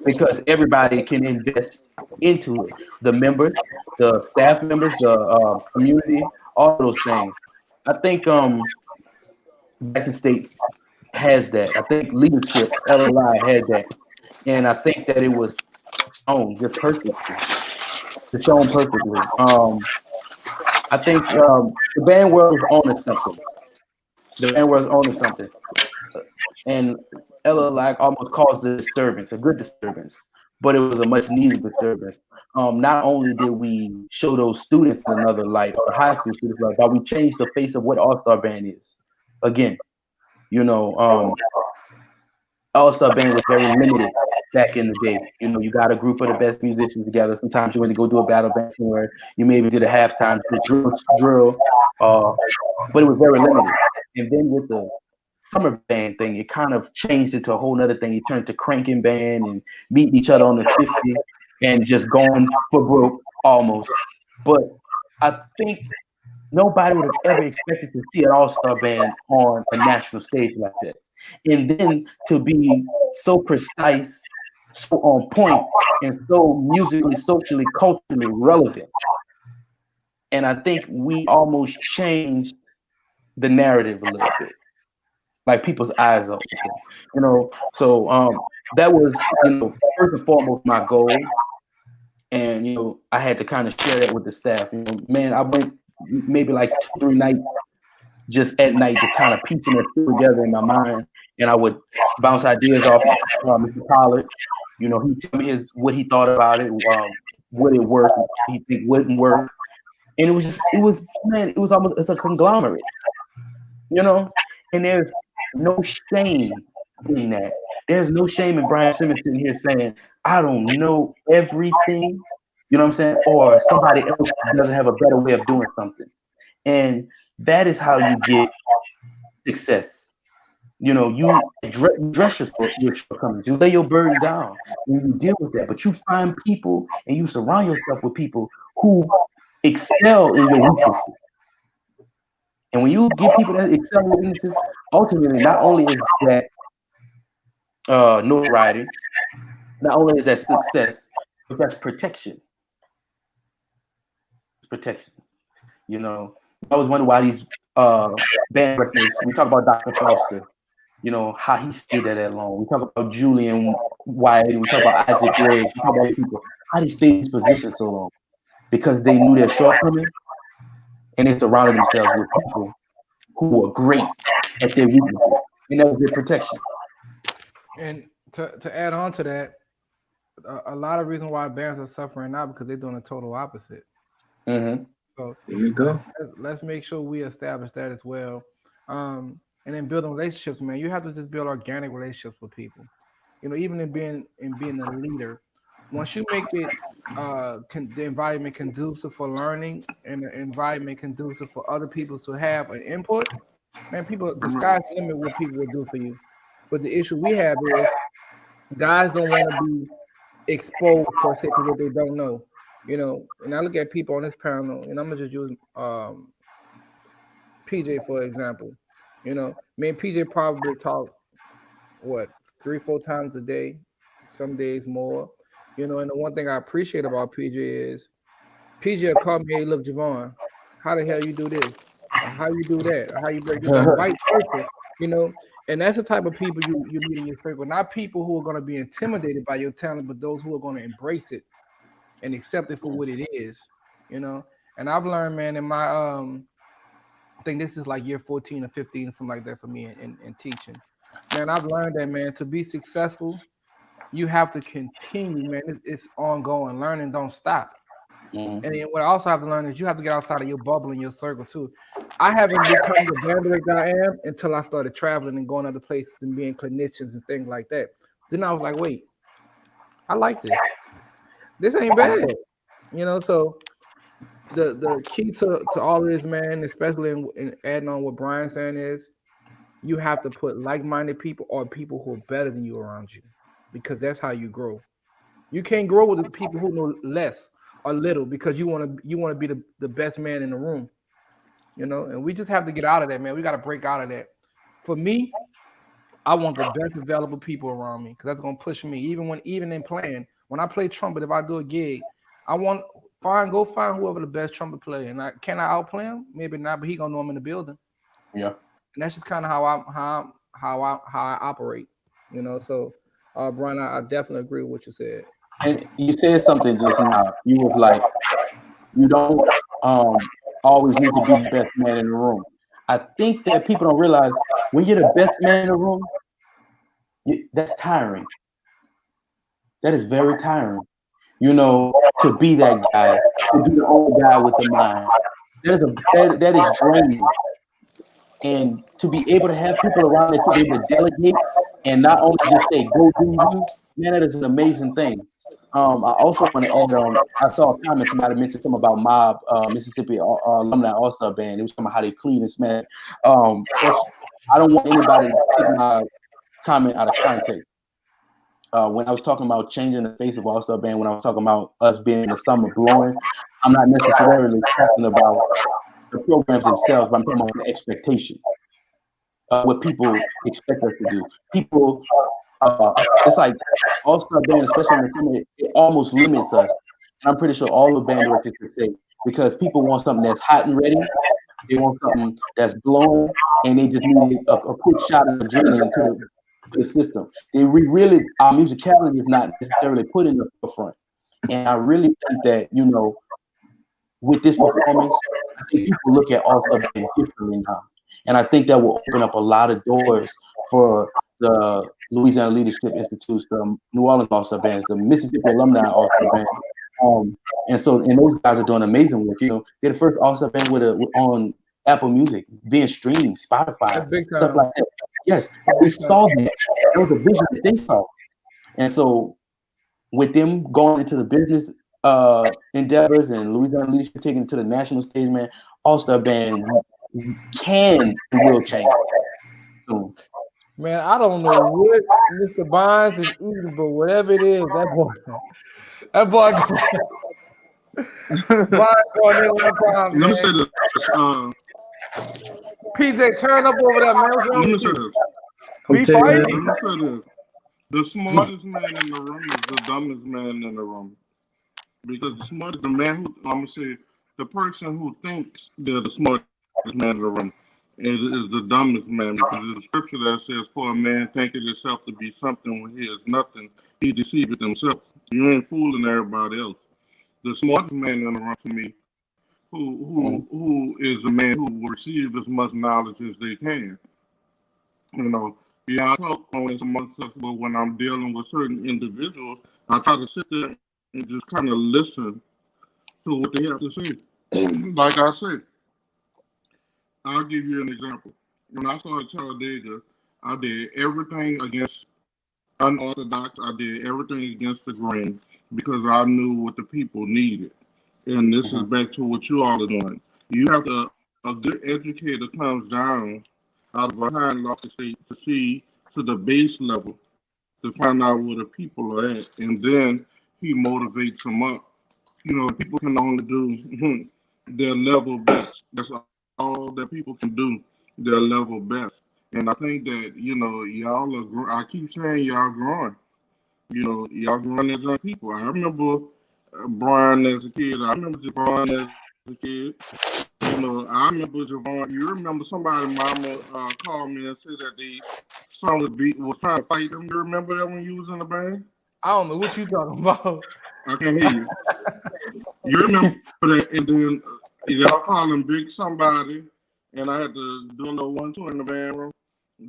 because everybody can invest into it. The members, the staff members, the community, all those things. I think Jackson State has that. I think leadership, LLI had that, and I think that it was shown just perfectly. It's shown perfectly. I think the band world is owning something. The band world is owning something, and LLI almost caused a disturbance, a good disturbance, but it was a much needed disturbance. Not only did we show those students in another light, or the high school students, like, but we changed the face of what All Star Band is. Again, you know, All Star Band was very limited back in the day. You know, you got a group of the best musicians together. Sometimes you went to go do a battle band somewhere. You maybe did a halftime drill, but it was very limited. And then with the summer band thing, it kind of changed into a whole nother thing. You turned to cranking band and meeting each other on the 50 and just going for broke almost. But I think nobody would have ever expected to see an all-star band on a national stage like that. And then to be so precise, so on point, and so musically, socially, culturally relevant. And I think we almost changed the narrative a little bit. Like people's eyes are open, you know. So that was, first and foremost my goal. And I had to kind of share that with the staff. Man, I went maybe like 2-3 nights just at night, just kind of piecing it together in my mind. And I would bounce ideas off Mr. Pollard. He tell me what he thought about it, would it work, he think wouldn't work. And it was almost, it's a conglomerate, and there's no shame in that. There's no shame in Brian Simmons sitting here saying, I don't know everything, you know what I'm saying? Or somebody else doesn't have a better way of doing something. And that is how you get success. You address your shortcomings. You lay your burden down and you deal with that. But you find people and you surround yourself with people who excel in your weaknesses. And when you get people that excel in weaknesses, ultimately, not only is that notoriety, not only is that success, but that's protection. It's protection. I was wondering why these band records, we talk about Dr. Foster, how he stayed there that long. We talk about Julian White, we talk about Isaac Gray, we talk about people, how they stayed in this position so long. Because they knew their shortcomings and they surrounded themselves with people who were great at their weaknesses. And that was their protection. And to add on to that, a lot of reasons why bands are suffering now because they're doing the total opposite. Mm-hmm. So there you go. Let's make sure we establish that as well. And then building relationships, man. You have to just build organic relationships with people. Even in being a leader, once you make it the environment conducive for learning and the environment conducive for other people to have an input, man, the sky's the limit what people will do for you. But the issue we have is guys don't want to be exposed per se to what they don't know. And I look at people on this panel, and I'm gonna just use PJ for example. Me and PJ probably talk 3-4 times a day, some days more. And the one thing I appreciate about PJ is PJ will call me, hey, look, Javon, how the hell you do this? Or how you do that? Or how you break this? Vice versa, and that's the type of people you meet in your circle. Not people who are going to be intimidated by your talent, but those who are going to embrace it and accept it for what it is, And I've learned, man, in my I think this is like year 14 or 15, something like that for me in teaching. Man, I've learned that, man, to be successful, you have to continue, man. It's ongoing. Learning don't stop. Mm-hmm. And then what I also have to learn is you have to get outside of your bubble and your circle too. I haven't become the bandwidth that I am until I started traveling and going other places and being clinicians and things like that. Then I was like, wait, I like this. This ain't bad. So the key to all of this, man, especially in adding on what Brian's saying is you have to put like-minded people or people who are better than you around you, because that's how you grow. You can't grow with the people who know less or little because you want to be the best man in the room, and we just have to get out of that, man. We got to break out of that. For me, I want the best available people around me because that's going to push me even in playing. when I play trumpet, if I do a gig, I want go find whoever the best trumpet player, and can I outplay him? Maybe not, but he gonna know I'm in the building. Yeah, And that's just kind of how I operate, you know. So, Brian, I definitely agree with what you said. and you said something just now. You was like, you don't always need to be the best man in the room. I think that people don't realize when you're the best man in the room, that's tiring. That is very tiring. You know, to be that guy, to be the only guy with the mind. That is draining. And to be able to have people around that to be able to delegate and not only just say go do you, man, that is an amazing thing. I also want to add on. I saw a comment somebody mentioned something about Mob Mississippi Alumni All Star Band. It was talking about how they clean and smash. I don't want anybody to take my comment out of context. When I was talking about changing the face of All Star Band, when I was talking about us being in the summer blowing, I'm not necessarily talking about the programs themselves, but I'm talking about the expectation. What people expect us to do. People, it's like All-Star Band, especially in the summer, it almost limits us. And I'm pretty sure all the band directors could say, because people want something that's hot and ready, they want something that's blowing, and they just need a quick shot of adrenaline to the system. Our musicality is not necessarily put in the forefront. And I really think that, you know, with this performance, I think people look at All-Star Band differently now. And I think that will open up a lot of doors for the Louisiana Leadership Institutes, the New Orleans All-Star Bands, the Mississippi Alumni All-Star Band. And those guys are doing amazing work. You know, they're the first All-Star Band on Apple Music, being streamed, Spotify, stuff like that. Yes, they saw that. That was a vision that they saw. And so with them going into the business endeavors and Louisiana Leadership taking it to the national stage, man, All-Star Band can and will change. So, man, I don't know what Mr. Bonds is eating, but whatever it is, that boy Bonds going in one time, man. Let me say this. PJ, turn up over there, man. What's wrong Let me with say you? this. We fighting? Let me say this. The smartest man in the room is the dumbest man in the room. Because the man who, I'm going to say, the person who thinks they're the smartest man in the room is the dumbest man. Because there's a scripture that says, for a man thinketh himself to be something when he is nothing, he deceiveth himself. You ain't fooling everybody else. The smartest man in the room to me, who is a man who will receive as much knowledge as they can. You know, yeah, I talk on this amongst us, but when I'm dealing with certain individuals, I try to sit there and just kind of listen to what they have to say. Like I said, I'll give you an example. When I started Talladega, I did everything against unorthodox. I did everything against the grain because I knew what the people needed. And this is back to what you all are doing. You have a good educator comes down out of a high and lofty state to see to the base level to find out where the people are at, and then he motivates them up. You know, people can only do their level best. That's all that people can do, their level best. And I think that, you know, y'all are, I keep saying y'all growing. You know, y'all growing as young people. I remember Brian as a kid. I remember Javon as a kid. You know, I remember Javon. You remember somebody, mama, called me and said that the son was trying to fight them. You remember that when you was in the band? I don't know what you talking about. I can't hear you. You remember that? And then y'all calling big somebody, and I had to do a little 1-2 in the band room.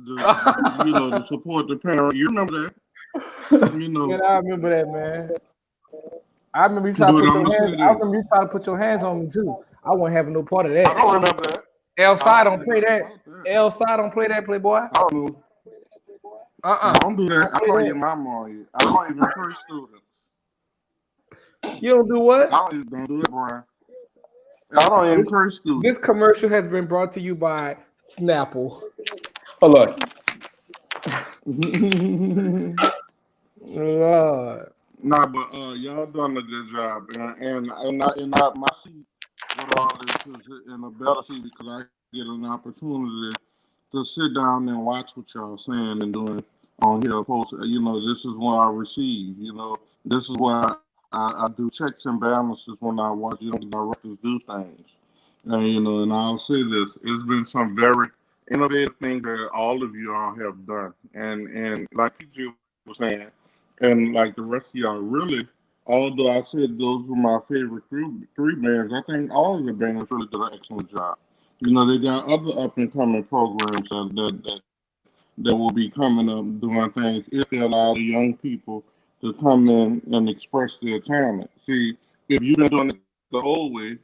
To support the parent. You remember that? You know. Man, I remember that, man. I remember you trying to put your hands. I remember you trying to put your hands on me too. I wasn't having no part of that. I don't remember that. El Side don't play that. El Side don't play that, Playboy. I don't know. Don't do that. I don't your mama on you. I don't even encourage students. You don't do what? Don't do it, Brian. I don't even encourage students. This commercial has been brought to you by Snapple. hold on. Lord. Nah, but y'all done a good job, and my seat with all this is in a better seat because I get an opportunity to sit down and watch what y'all saying and doing on here. You know, this is what I receive. You know, This is why I do checks and balances when I watch young directors do things. And and I'll say this: it's been some very innovative things that all of you all have done, and like PG was saying, and like the rest of y'all, really. Although I said those were my favorite three bands, I think all of the bands really did an excellent job. They got other up and coming programs that will be coming up doing things if they allow the young people to come in and express their talent. See, if you've been doing it the old way,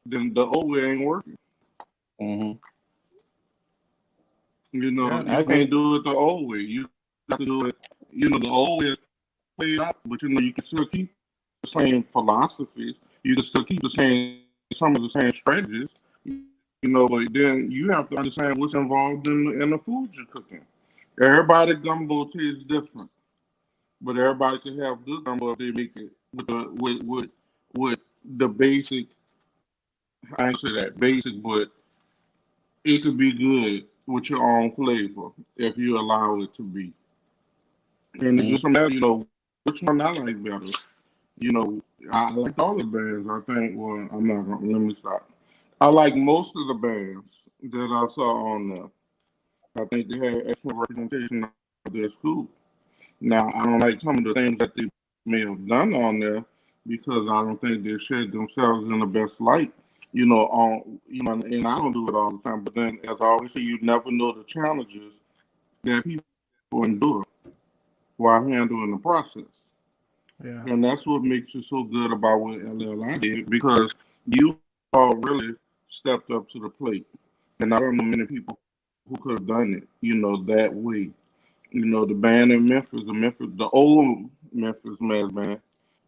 then the old way ain't working. Hmm. Yeah, I You agree. can't do it the old way. You got to do it. The old way is played out, but you can still keep the same philosophies. You can still keep the same some of the same strategies. But then you have to understand what's involved in the food you're cooking. Everybody gumbo tastes different, but everybody can have good gumbo if they make it with the basic. I ain't say that basic, but it could be good with your own flavor if you allow it to be. And it's Hmm. just a matter, which one I like better. You know, I like all the bands. I think. Well, I'm not gonna let me stop. I like most of the bands that I saw on there. I think they had excellent representation of their school. Now, I don't like some of the things that they may have done on there because I don't think they shared themselves in the best light. And I don't do it all the time. But then, as I always say, you never know the challenges that people endure while handling the process. yeah, And that's what makes it so good about what LLI did because you all really stepped up to the plate. And I don't know many people who could have done it, that way. The band in the old Memphis Mass Band,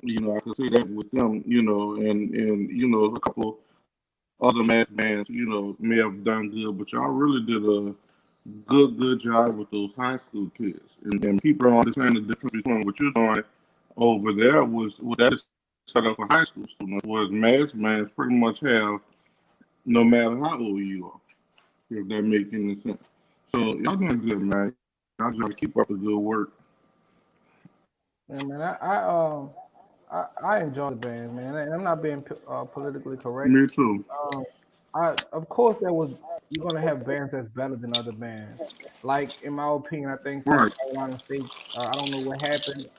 I could say that with them, and a couple other mass bands, may have done good, but y'all really did a good job with those high school kids. And people don't understand the difference between what you're doing over there that is set up for high school students, whereas mass bands pretty much have no matter how old you are, if that makes any sense. So y'all doing good, man. Y'all just gotta keep up the good work. yeah, man. I enjoy the band, man, and I'm not being politically correct. Me too. Um, I of course there was you're gonna have bands that's better than other bands. Like in my opinion, I think South Right. Carolina State. I don't know what happened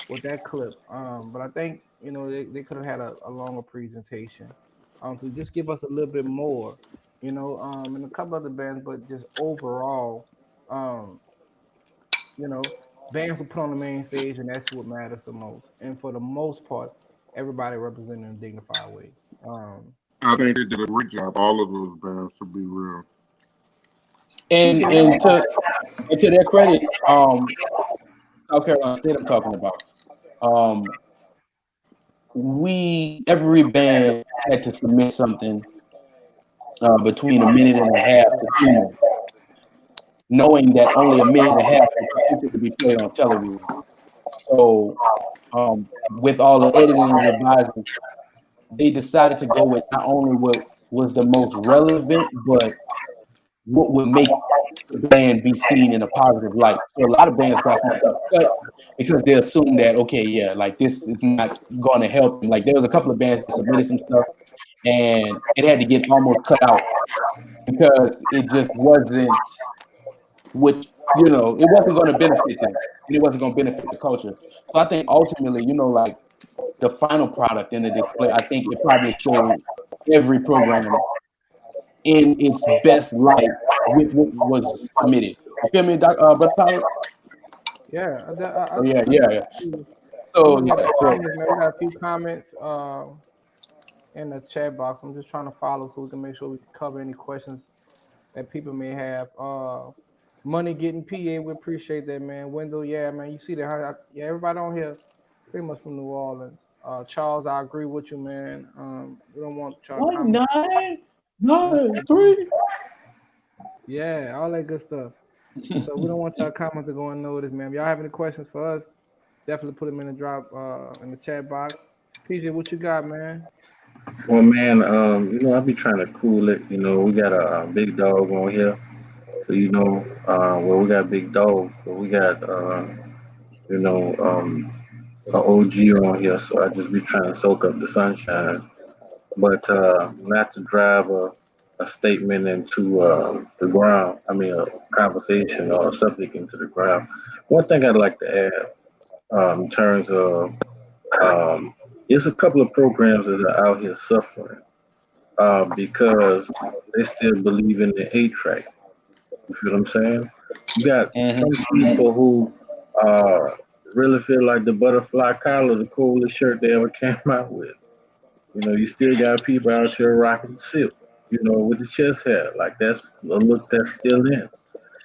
with that clip, but I think they could have had a longer presentation, to just give us a little bit more, and a couple other bands, but just overall, um, you know, bands were put on the main stage, and that's what matters the most. And for the most part, everybody represented in a dignified way. Um, I think they did a great job, all of those bands, to be real. And PJ, let me. and to and to their credit, South Carolina State I'm talking about. Um, we every band had to submit something between a minute and a half to 2 minutes, knowing that only a minute and a half would potentially be played on television. So, with all the editing and revising, they decided to go with not only what was the most relevant, but what would make the band be seen in a positive light. So a lot of bands got some stuff cut because they assume that okay, yeah, like this is not going to help them. Like there was a couple of bands that submitted some stuff, and it had to get almost cut out because it just wasn't which it wasn't going to benefit them and it wasn't going to benefit the culture. So I think ultimately, like the final product in the display, I think it probably showed every program in its best light with what was submitted. You feel me, Brother Tyler? Yeah, Oh yeah, I yeah, yeah. see. I'm So looking at yeah, the so comments, man. We got a few comments in the chat box. I'm just trying to follow so we can make sure we can cover any questions that people may have. Money getting PA, we appreciate that, man. Wendell, yeah, man. You see that? Yeah, everybody on here pretty much from New Orleans. Charles, I agree with you, man. We don't want y'all one comments. nine nine three. Yeah, all that good stuff. So we don't want y'all comments to go unnoticed, man. If y'all have any questions for us, definitely put them in the drop in the chat box. PJ, what you got, man? Well, man, I be trying to cool it. We got a big dog on here. So, well, we got big dog, but we got, you know, um, OG on here, so I just be trying to soak up the sunshine. But not to drive a statement into the ground. I mean, a conversation or a subject into the ground. One thing I'd like to add in terms of there's a couple of programs that are out here suffering because they still believe in the 8 track. You feel what I'm saying? You got some people who really feel like the butterfly collar, the coolest shirt they ever came out with. You know, you still got people out here rocking silk, you know, with the chest hair. Like that's a look that's still in.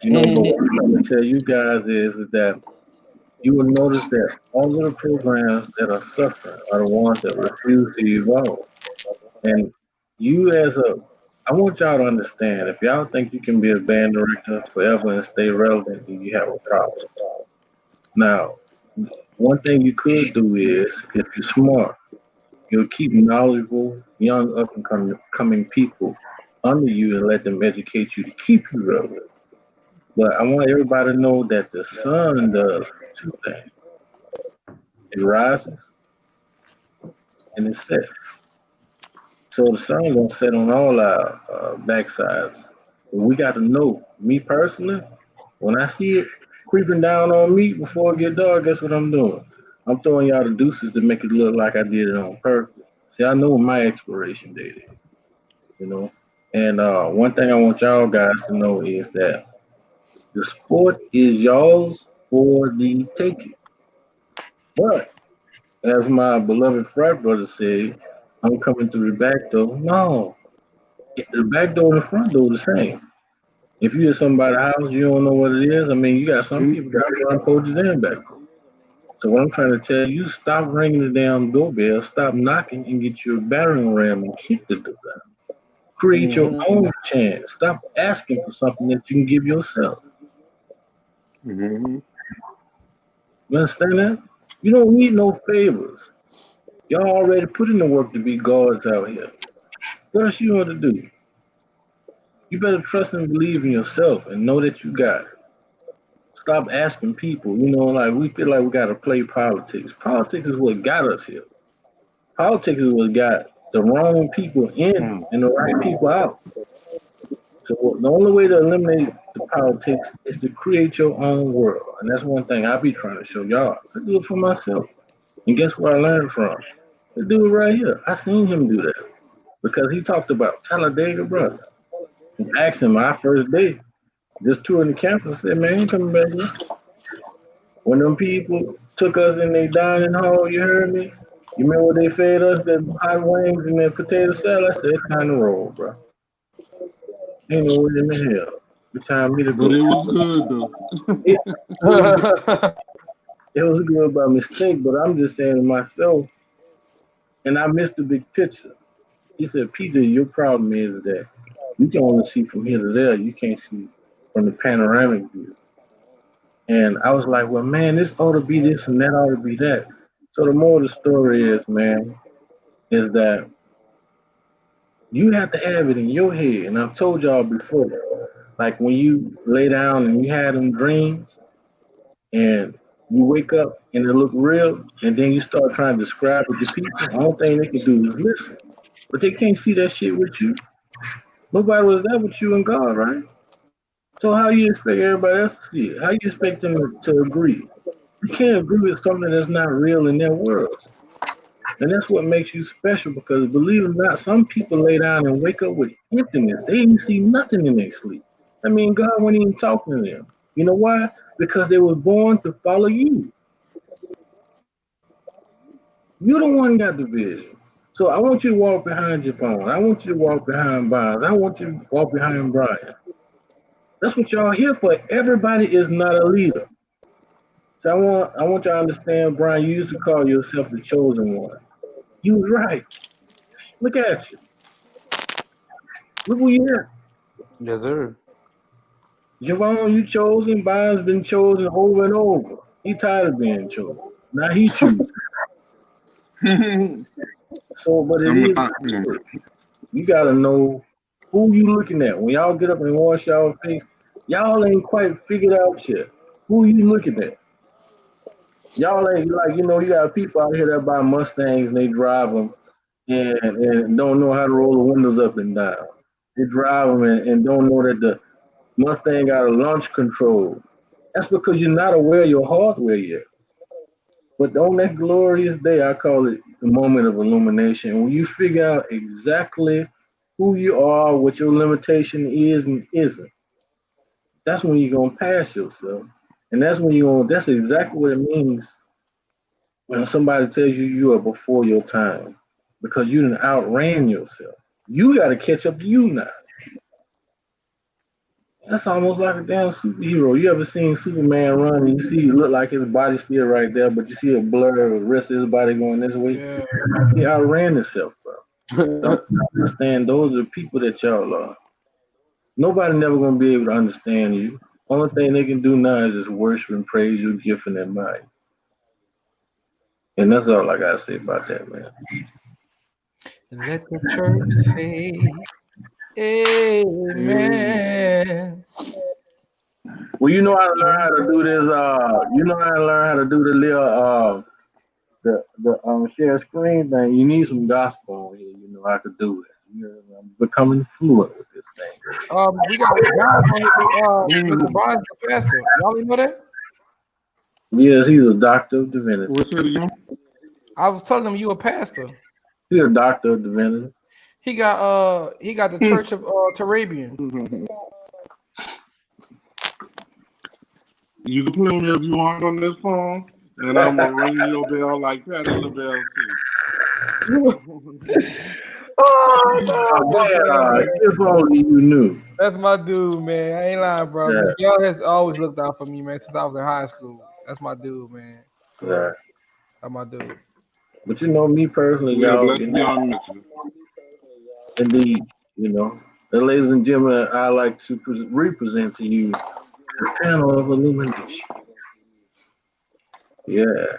You know, but what I'm trying to tell you guys is that you will notice that all of the programs that are suffering are the ones that refuse to evolve. And you as a I want y'all to understand if y'all think you can be a band director forever and stay relevant, then you have a problem. Now, one thing you could do is if you're smart, you'll keep knowledgeable, young, up and coming people under you and let them educate you to keep you relevant. But I want everybody to know that the sun does two things. It rises and it sets. So the sun gonna set on all our backsides. But we got to know, me personally, when I see it creeping down on me before it get dark, guess what I'm doing? I'm throwing y'all the deuces to make it look like I did it on purpose. See, I know what my expiration date is, you know. And one thing I want y'all guys to know is that the sport is y'all's for the taking. But as my beloved frat brother said, I'm coming through the back door. No, the back door and the front door the same. If you at somebody's house, you don't know what it is. I mean, you got some people got front porches and back porches. So what I'm trying to tell you, stop ringing the damn doorbell, stop knocking, and get your battering ram and kick the door down. Create your own chance. Stop asking for something that you can give yourself. Mm-hmm. You understand that? You don't need no favors. Y'all already put in the work to be guards out here. What else you want to do? You better trust and believe in yourself and know that you got it. Stop asking people. You know, like we feel like we got to play politics. Politics is what got us here. Politics is what got the wrong people in and the right people out. So the only way to eliminate the politics is to create your own world, and that's one thing I be trying to show y'all. I do it for myself, and guess where I learned from? The dude right here. I seen him do that because he talked about Talladega, brother. And asked him my first day, just touring the campus. I said, man, you coming back here? When them people took us in their dining hall, you heard me? You remember they fed us the hot wings and the potato salad? I said, it's time to roll, bro. Ain't no way in the hell. It's time me to But go. it was good though. It, it was it was good by mistake, but I'm just saying to myself, and I missed the big picture. He said, PJ, your problem is that you can only see from here to there. You can't see from the panoramic view. And I was like, well, man, this ought to be this and that ought to be that. So the moral of the story is, man, is that you have to have it in your head. And I've told y'all before, like when you lay down and you had them dreams and you wake up and it look real, and then you start trying to describe it to people, the only thing they can do is listen. But they can't see that shit with you. Nobody was there with you and God, right? So how you expect everybody else to see it? How you expect them to agree? You can't agree with something that's not real in their world. And that's what makes you special because believe it or not, some people lay down and wake up with emptiness. They didn't see nothing in their sleep. I mean, God wasn't even talking to them. You know why? Because they were born to follow you. You the one got the vision. So I want you to walk behind your phone. I want you to walk behind Bonds. I want you to walk behind Brian. That's what y'all here for. Everybody is not a leader. So I want y'all to understand, Brian, you used to call yourself the chosen one. You was right. Look at you. Look who you are. Yes, sir. Javon, you chosen. Bond's been chosen over and over. He tired of being chosen. Now he chooses. So, but it is. You gotta know who you looking at. When y'all get up and wash y'all face, y'all ain't quite figured out yet. Who you looking at? Y'all ain't like you got people out here that buy Mustangs and they drive them and don't know how to roll the windows up and down. They drive them and don't know that the Mustang got a launch control. That's because you're not aware of your hardware yet. But on that glorious day, I call it the moment of illumination. When you figure out exactly who you are, what your limitation is and isn't, that's when you're gonna pass yourself. And that's exactly what it means when somebody tells you are before your time. Because you done outran yourself. You gotta catch up to you now. That's almost like a damn superhero. You ever seen Superman run and you see it look like his body's still right there, but you see a blur of the rest of his body going this way? Yeah. He outran himself, bro. Don't you understand? Those are the people that y'all are. Nobody never gonna be able to understand you. Only thing they can do now is just worship and praise you, gift and admire. And that's all I gotta say about that, man. Let the church say amen. Well, you know how to learn how to do this. You know how to learn how to do the little the share screen thing. You need some gospel on here. You know how to do it. I'm becoming fluent with this thing. We got Bonds on here. Mr. Bonds, the pastor. Y'all know that? Yes, he's a doctor of divinity. What's it again? I was telling him you a pastor. He's a doctor of divinity. He got the Church of Tarabian. You can play me if you want on this phone, and I'm gonna ring your bell like Patty LaBelle too. If only you knew. That's my dude, man. I ain't lying, bro. Yeah. Miguel has always looked out for me, man, since I was in high school. That's my dude, man. Yeah. That's my dude. But you know me personally, Yeah, y'all. let's be honest. Indeed, and ladies and gentlemen, I like to represent to you the panel of illumination. Yeah.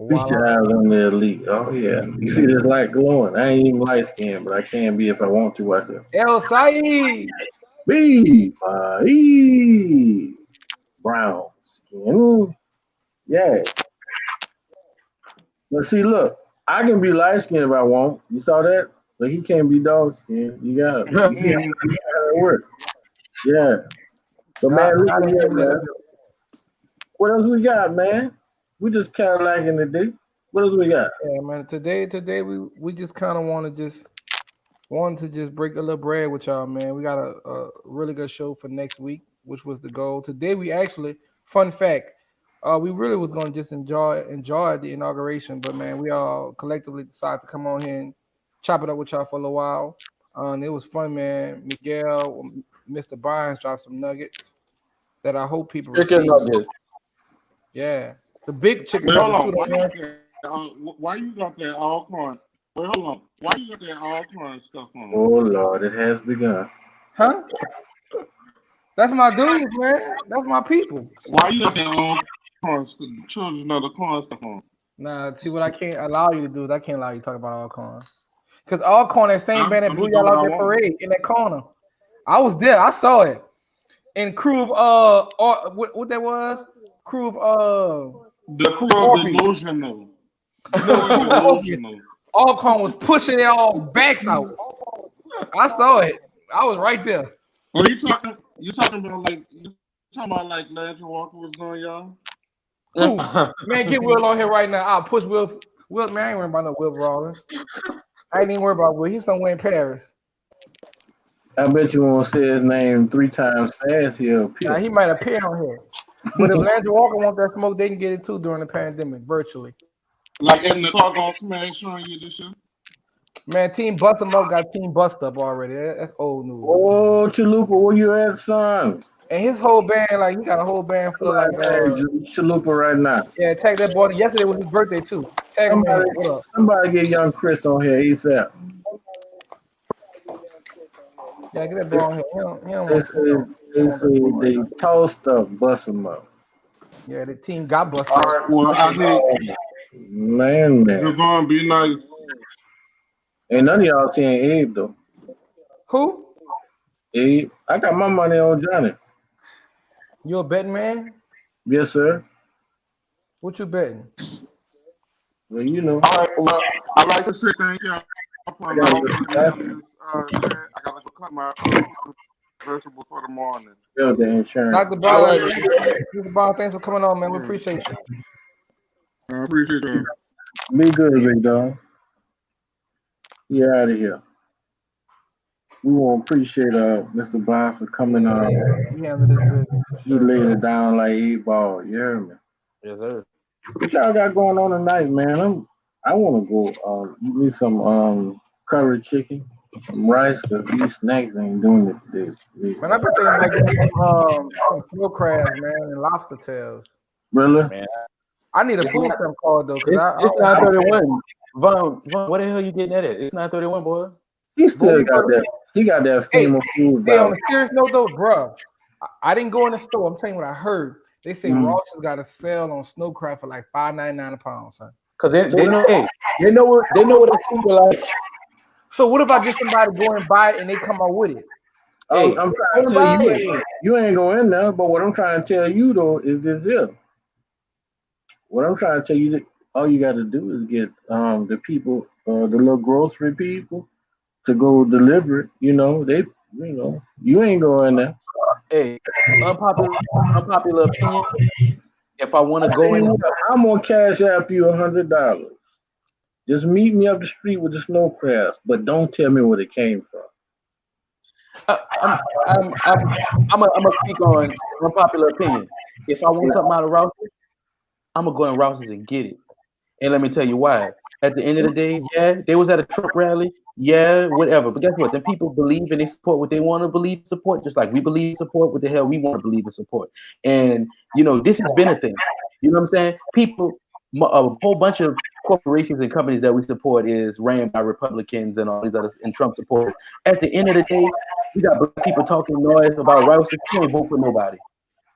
Feast your eyes on the elite. Oh yeah. You see this light glowing. I ain't even light skinned, but I can be if I want to. I can El Said. be brown skin. Ooh, yeah. But see, look, I can be light skinned if I want. You saw that? But he can't be dark skinned. You got it. You see how it works. Yeah. But man, look at that, man. What else we got, man? We just Cadillac in the day. What else we got? Yeah, man. Today we just kind of wanted to just break a little bread with y'all, man. We got a really good show for next week, which was the goal. Today we actually, fun fact, we really was gonna just enjoy the inauguration, but man, we all collectively decided to come on here and chop it up with y'all for a little while. And it was fun, man. Miguel, Mr. Bynes dropped some nuggets that I hope people Chicken receive. nuggets. Yeah, the big chicken Wait, hold nuggets on. too. Why you got that Alcorn? Wait, hold on. Why you got that Alcorn stuff on? Oh Lord, it has begun. Huh? That's my dudes, man. That's my people. Why you got that Alcorn, Children of the Corn stuff on? Nah, see what I can't allow you to do is I can't allow you to talk about Alcorn. Because Alcorn, that same band that blew y'all out that parade in that corner. I was there. I saw it. And crew of what that was? Crew of The crew of delusional. Delusional. Alcorn was pushing their all backs out. I saw it. I was right there. Well, you talking about like Landry Walker was doing, y'all? Who? Man, get Will on here right now. I'll push Will. Man, I ain't worried about no Will Rawlins. I ain't even worried about Will. He's somewhere in Paris. I bet you won't say his name 3 times fast here. Now, he might appear on here. But if Landry Walker wants that smoke, they can get it too during the pandemic, virtually. Like in the car gonna smash on you this shit? Man, Team Bust 'em Up got Team Bust Up already. That's old news. Oh, Chalupa, where you at, son? And his whole band, like, he got a whole band full of, like, Chalupa right now. Yeah, tag that boy. Yesterday was his birthday, too. Tag him in. What up? Somebody get young Chris on here. He's out. Yeah, get that boy on here. They say they toast up, bust him up. Yeah, the team got busted. All right, well, I think man. Javon, be nice. Ain't none of y'all seeing Abe though. Who? Abe. I got my money on Johnny. You a betting man? Yes, sir. What you betting? Well, you know, All right, well, I like to say thank you for I allowing got me to be on this chat. I gotta go cut my vegetables for the morning. the insurance. Dr. All Bond, right. Dr. Bond, thanks for coming on, man. We Yeah, appreciate you. I appreciate that. Be good, big dog. You're out of here. We want to appreciate Mr. Bond for coming on. We handle this business for He sure. laid it down like 8 ball. You heard me? Yes, sir. What y'all got going on tonight, man? I want to go eat me some curry chicken, some rice, cause these snacks ain't doing it today. Man, I've been thinking about getting some snow crabs, man, and lobster tails. Really? Man, I need a food stamp card though, cause it's 9:31. Vaughn, what the hell you getting at it? It's 9:31, boy. He still got Boy, that. He got that Hey, FEMA food hey, on voucher. a serious note though, bruh, I didn't go in the store. I'm telling you what I heard. They say Ross has got a sale on snow crab for like $5.99 a pound, son. Cause they know, hey, they know what it's people like. So what if I get somebody to go and buy it and they come out with it? Hey, I'm trying to tell you, you ain't going in there. But what I'm trying to tell you though is this here. What I'm trying to tell you, that all you got to do is get the people, the little grocery people, to go deliver it. You ain't going there. Hey, unpopular opinion. If I want to go in, I'm gonna cash out you $100. Just meet me up the street with the snow crabs, but don't tell me where it came from. I'm gonna speak on unpopular opinion. If I want something out of Rouse's, I'm gonna go in Rouse's and get it. And let me tell you why. At the end of the day, yeah, they was at a Trump rally, yeah, whatever. But guess what? The people believe and they support what they want to believe, support, just like we believe support what the hell we want to believe and support. And this has been a thing. You know what I'm saying? People, a whole bunch of corporations and companies that we support is ran by Republicans and all these others and Trump supporters. At the end of the day, we got black people talking noise about Rouse. You ain't vote for nobody.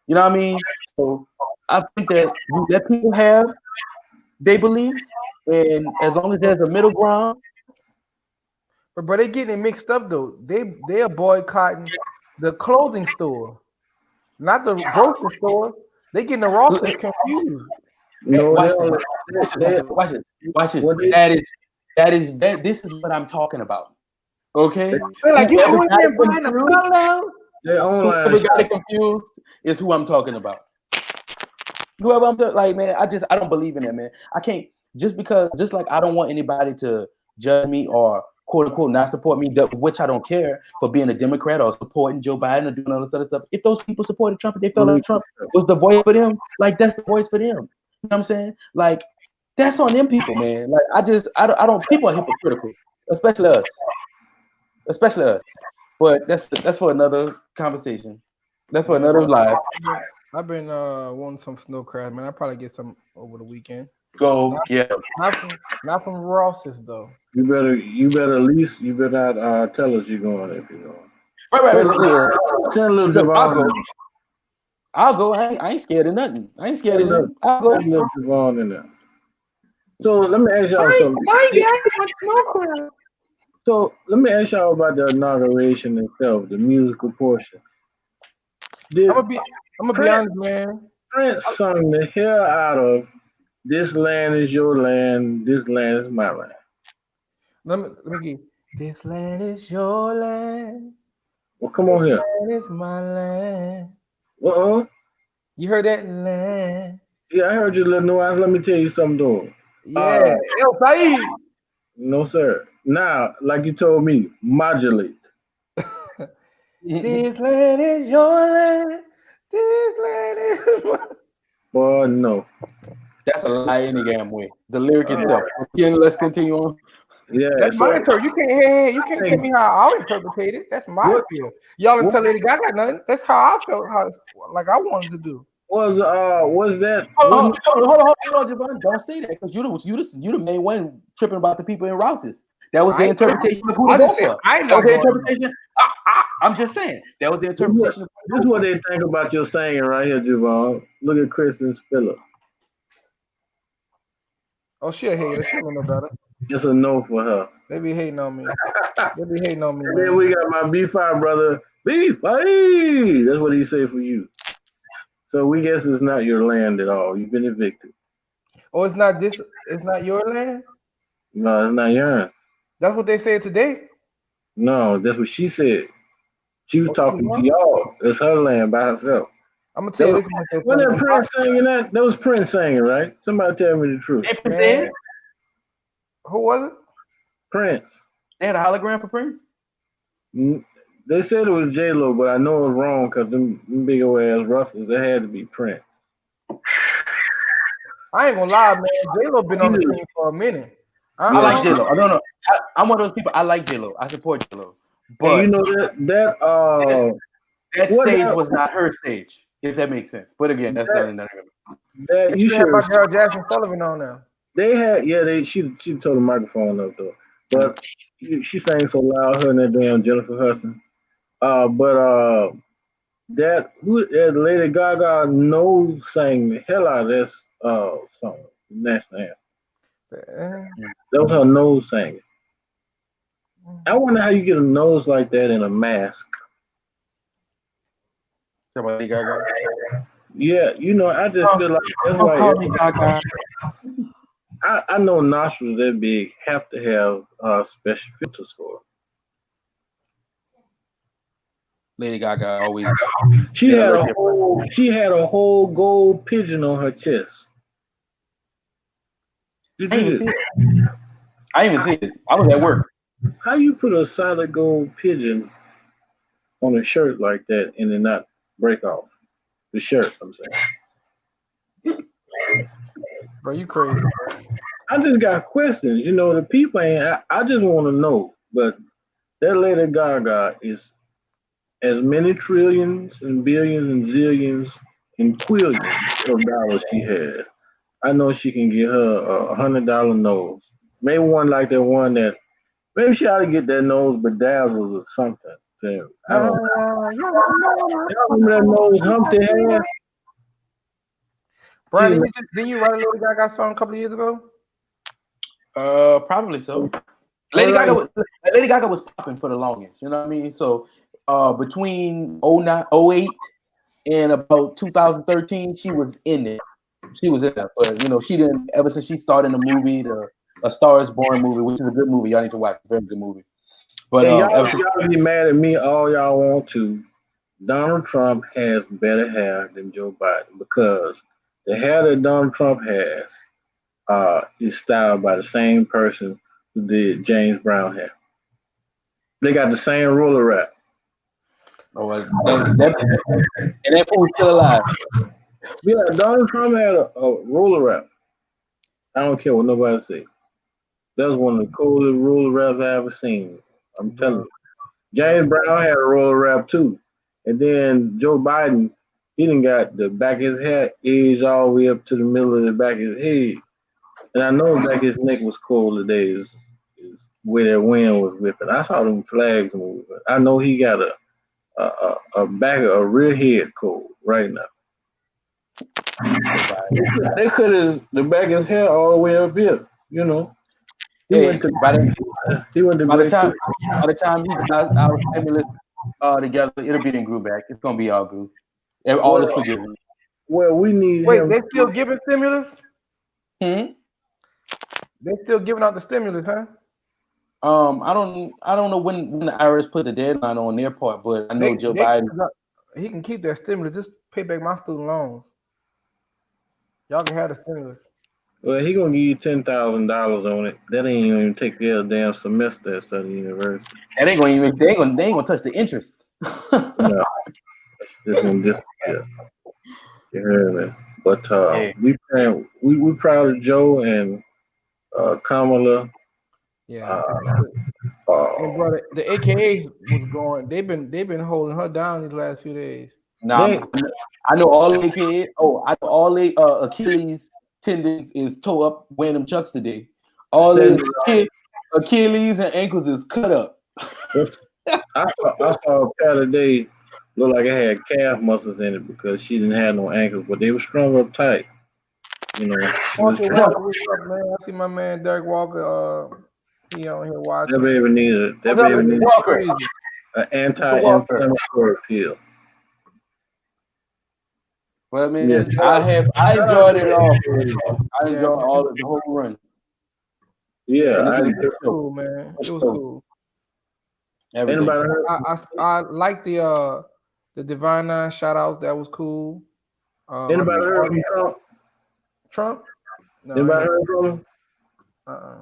You know what I mean? So I think that you let people have their beliefs, and as long as there's a middle ground. But they getting it mixed up though. They are boycotting the clothing store, not the grocery store. They getting the Rosses confused. No, Watch they, this. This is what I'm talking about. Okay? They're like, you Whoever going got there it buying a confused- polo? they online whoever got it shop. confused is who I'm talking about. Whoever I'm like, man, I don't believe in that, man. I can't just like I don't want anybody to judge me or quote unquote not support me, which I don't care for being a Democrat or supporting Joe Biden or doing all this other stuff. If those people supported Trump, they felt like Trump was the voice for them, like that's the voice for them. You know what I'm saying? Like that's on them people, man. Like I don't people are hypocritical, especially us. But that's for another conversation. That's for another live. I've been wanting some snow crab, man. I'll probably get some over the weekend. Go, yeah. Not from Ross's though. You better at least tell us you're going if you're going. Right. Send a little Look, Javon. I'll go. I ain't scared of nothing. I ain't scared of nothing. I'll go. Send a little Javon in there. So let me ask y'all something. So let me ask y'all about the inauguration itself, the musical portion. I'm gonna be honest, man. Prince sung the hell out of "This Land Is Your Land, This Land Is My Land." Let me get this land is your land. Well, come on here. Land is my land. You heard that land? Yeah, I heard you, little nuance. Let me tell you something, though. Yeah, El Said. No, sir. Now, like you told me, modulate. This land is your land. This land is my. Boy, no. That's a lie any damn way. The lyric itself. Again, let's continue on. Yeah, that's my interpretation. You can't tell me how I'll interpret it. That's my feel. Y'all didn't tell Lady Gaga nothing. That's how I felt. Like I wanted to do. Was that? Hold on, Javon. Don't say that because you the main one tripping about the people in Rouse's. That was the interpretation of who to vote for. I'm just saying that was the interpretation. This is what they think about your singing right here, Javon. Look at Kristen Spiller. Oh, she a hater. She don't know better. It's a no for her. They be hating on me. And then we got my B5 brother, B5. That's what he say for you. So we guess it's not your land at all. You've been evicted. Oh, it's not this. It's not your land. No, it's not yours. That's what they said today. No, that's what she said. She was Oh, she talking to won? y'all. It's her land by herself. I'm gonna That tell you was, this one so wasn't funny. that Prince singing that? That was Prince singing, right? Somebody tell me the truth. Prince Man, said who was it? Prince. they had a hologram for Prince. Mm, They said it was J Lo, but I know it's wrong because them big old ass ruffles. That had to be Prince. I ain't gonna lie, man. J-Lo been on the team for a minute. I like Yeah. J Lo. No, I'm one of those people. I like J Lo. I support J Lo. And you But know that what stage that was not her stage, if that makes sense. But again, that's not another. that They you should have my should. girl Jasmine Sullivan on there. They had she told the microphone up though, but she sang so loud her and that damn Jennifer Hudson. But that Lady Gaga nose sang the hell out of this song, national anthem. Eh, That was her nose singing. I wonder how you get a nose like that in a mask. Somebody Gaga. Yeah, I just feel like that's Don't why call me Gaga. I know nostrils that big have to have special filters for Lady Gaga always. it. She Yeah, had look a different. whole gold pigeon on her chest. Did I didn't you? even see it. I didn't even see it. I was at work. How you put a solid gold pigeon on a shirt like that and then not break off the shirt? I'm saying. bro, you crazy. I just got questions. The people ain't. I just want to know. But that Lady Gaga is as many trillions and billions and zillions and quillions of dollars she has. I know she can get her $100 nose. Maybe one like that one that maybe she ought to get that nose bedazzled or something. I don't. Y'all remember that nose Humpty had? Brian, didn't you write a Lady Gaga song a couple of years ago? Probably so. All right. Lady Gaga was popping for the longest. You know what I mean? So between 09, 08 and about 2013, she was in it. She was in it, but she didn't. Ever since she started in the movie, A Star Is Born movie, which is a good movie. Y'all need to watch. Very good movie. But And ever since, y'all be mad at me all y'all want to. Donald Trump has better hair than Joe Biden because the hair that Donald Trump has is styled by the same person who did James Brown hair. They got the same roller wrap. that fool's still alive. Yeah, Donald Trump had a roller wrap. I don't care what nobody say. That was one of the coolest roller wraps I ever seen. I'm telling you. James Brown had a roller wrap too. And then Joe Biden, he done got the back of his hair edged all the way up to the middle of the back of his head. And I know the back of his neck was cold today is where that wind was whipping. I saw them flags moving. I know he got a back of a real head cold right now. They cut the back of his hair all the way up here, He Hey, went to by grade the school. time he got our stimulus together, it'll be in grew back. It's gonna be all good. All is forgiven. Well, we need Wait, him. they still giving stimulus? Hmm? They still giving out the stimulus, huh? I don't know when the IRS put the deadline on their part, but I know Joe Biden. He can keep that stimulus. Just pay back my student loans. Y'all can have the stimulus. Well, he gonna give you $10,000 on it. That ain't even take care of a damn semester at Southern University. And they ain't gonna touch the interest. No, it's gonna disappear. You heard me? But Hey. we proud of Joe and Kamala. Yeah. And brother, the AKAs was going. They've been holding her down these last few days. Nah, I know all the kids. Oh, I know all the Achilles tendons is toe up wearing them chucks today. All the Achilles and ankles is cut up. I saw a pair today look like it had calf muscles in it because she didn't have no ankles, but they were strung up tight. She was man. I see my man Derek Walker. He on here watching. That baby needed an anti-inflammatory pill. But man, Yeah. I enjoyed it all. I Yeah, enjoyed man. all the whole run. Yeah, And this I was a It good was show. cool, man. It was so cool. Everything. anybody heard? I like the Divine Nine shout outs. That was cool. Anybody heard from Trump? Trump? No, I Anybody ain't. heard from him? Uh-uh.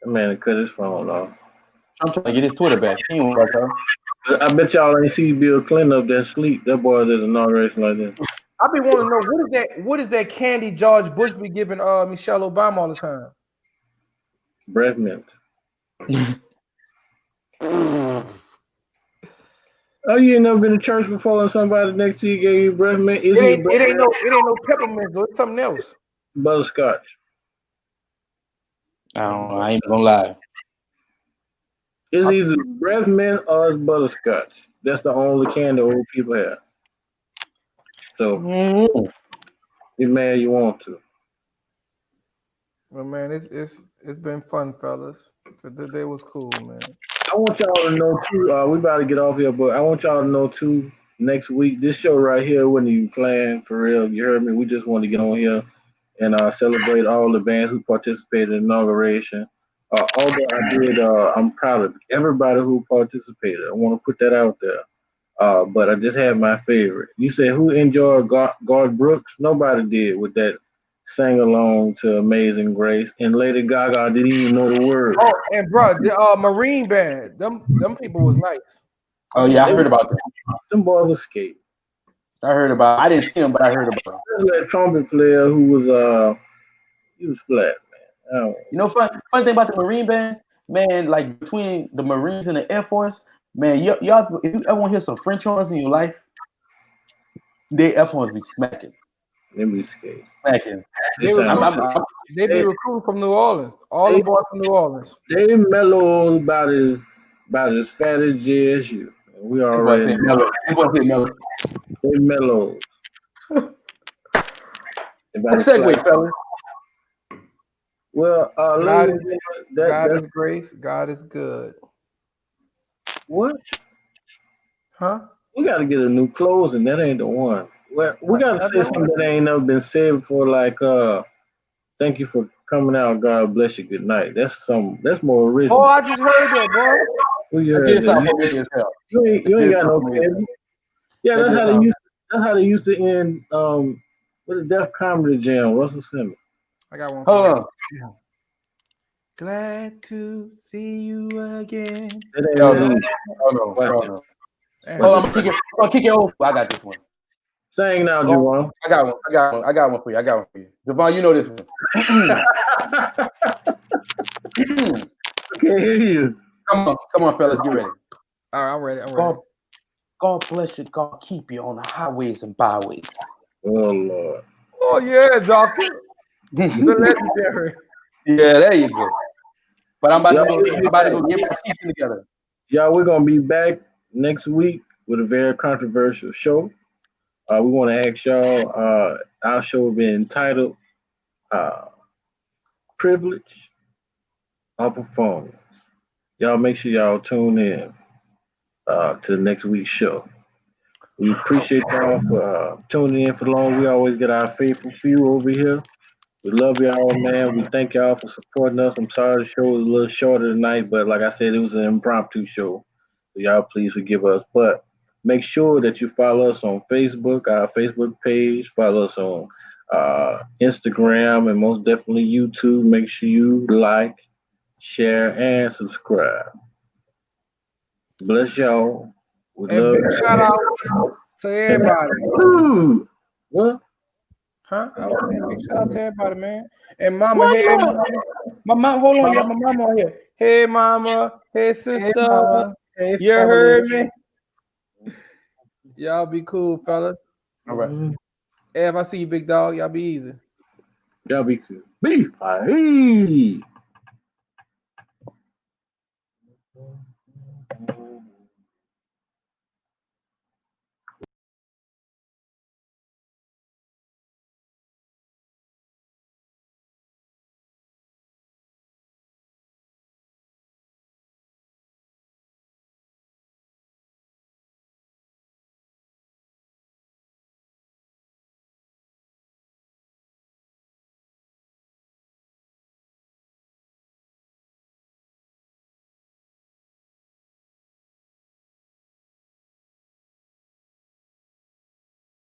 That man cut his phone off. I'm trying to get his Twitter back. He ain't work out. But I bet y'all ain't see Bill Clinton up there sleep. That boy was at inauguration like this. I be wanting to know what is that candy George Bush be giving Michelle Obama all the time? Breath mint. Oh, you ain't never been to church before and somebody next to you gave you breath mint? Is it It ain't no peppermint though. It's something else. butterscotch? I don't know. I ain't gonna lie. It's either breath mint or it's butterscotch. That's the only candy old people have. So be mad you want to. Well, man, it's been fun, fellas. Today was cool, man. I want y'all to know too. We about to get off here, but I want y'all to know too. Next week, this show right here wasn't even planned for real. You heard me. We just want to get on here and celebrate all the bands who participated in inauguration. Although I did, I'm proud of everybody who participated. I want to put that out there. But I just had my favorite. You said who enjoyed Garth Brooks? Nobody did with that sang along to Amazing Grace. And Lady Gaga didn't even know the words. Oh, and bro, the Marine Band, them people was nice. Oh yeah, I heard about that. Them boys was skate. I heard about. I didn't see him, but I heard about him. There's that trumpet player who was he was flat, man. You know, fun thing about the Marine bands, man. Like between the Marines and the Air Force, man. Y'all, if you ever want to hear some French horns in your life, they Air Force be smacking, They be skate. smacking. They be recruited from New Orleans. All the boys from New Orleans. They mellow about as fat as JSU. We already mellow. Mellow. they mellow. Let's segue, fellas. Well, God that's is grace. God is good. what? Huh? We got to get a new closing. That ain't the one. Well, we got to say something that ain't never been said before, like thank you for coming out. God bless you. Good night. That's more original. Oh, I just heard that, bro. Well, you ain't got no pen. Yeah, that's how they used to end with the Def Comedy Jam, Russell Simmons. I got one. Hold on. Glad to see you again. Hold on. Hold on, I'm gonna kick it over. I got this one. Sing now, Javon. I got one for you. Javon, you know this one. Can't hear you. Come on, fellas, get ready. All right, I'm ready. God bless you. God keep you on the highways and byways. Oh Lord. Oh yeah, doctor. The legendary. Yeah, there you go. But I'm about to go get my teaching together. Y'all, we're gonna be back next week with a very controversial show. We want to ask y'all. Our show will be entitled "Privilege or Performance." Y'all make sure y'all tune in to the next week's show. We appreciate y'all for tuning in for long. We always get our faithful few over here. We love y'all, man. We thank y'all for supporting us. I'm sorry the show was a little shorter tonight, but like I said, it was an impromptu show. So y'all please forgive us. But make sure that you follow us on Facebook, our Facebook page. Follow us on Instagram, and most definitely YouTube. Make sure you like, share, and subscribe. Bless y'all. We And love big shout out to everybody. Ooh. What? Huh? I was saying big shout out to everybody, man. And mama, hey, mama. My mom, hold on, y'all. My mama on here. Hey, mama. Hey, sister. Hey, mama. Hey, you family. heard me? Y'all be cool, fellas. All right. Hey, if I see you, big dog, y'all be easy. Y'all be cool. Be.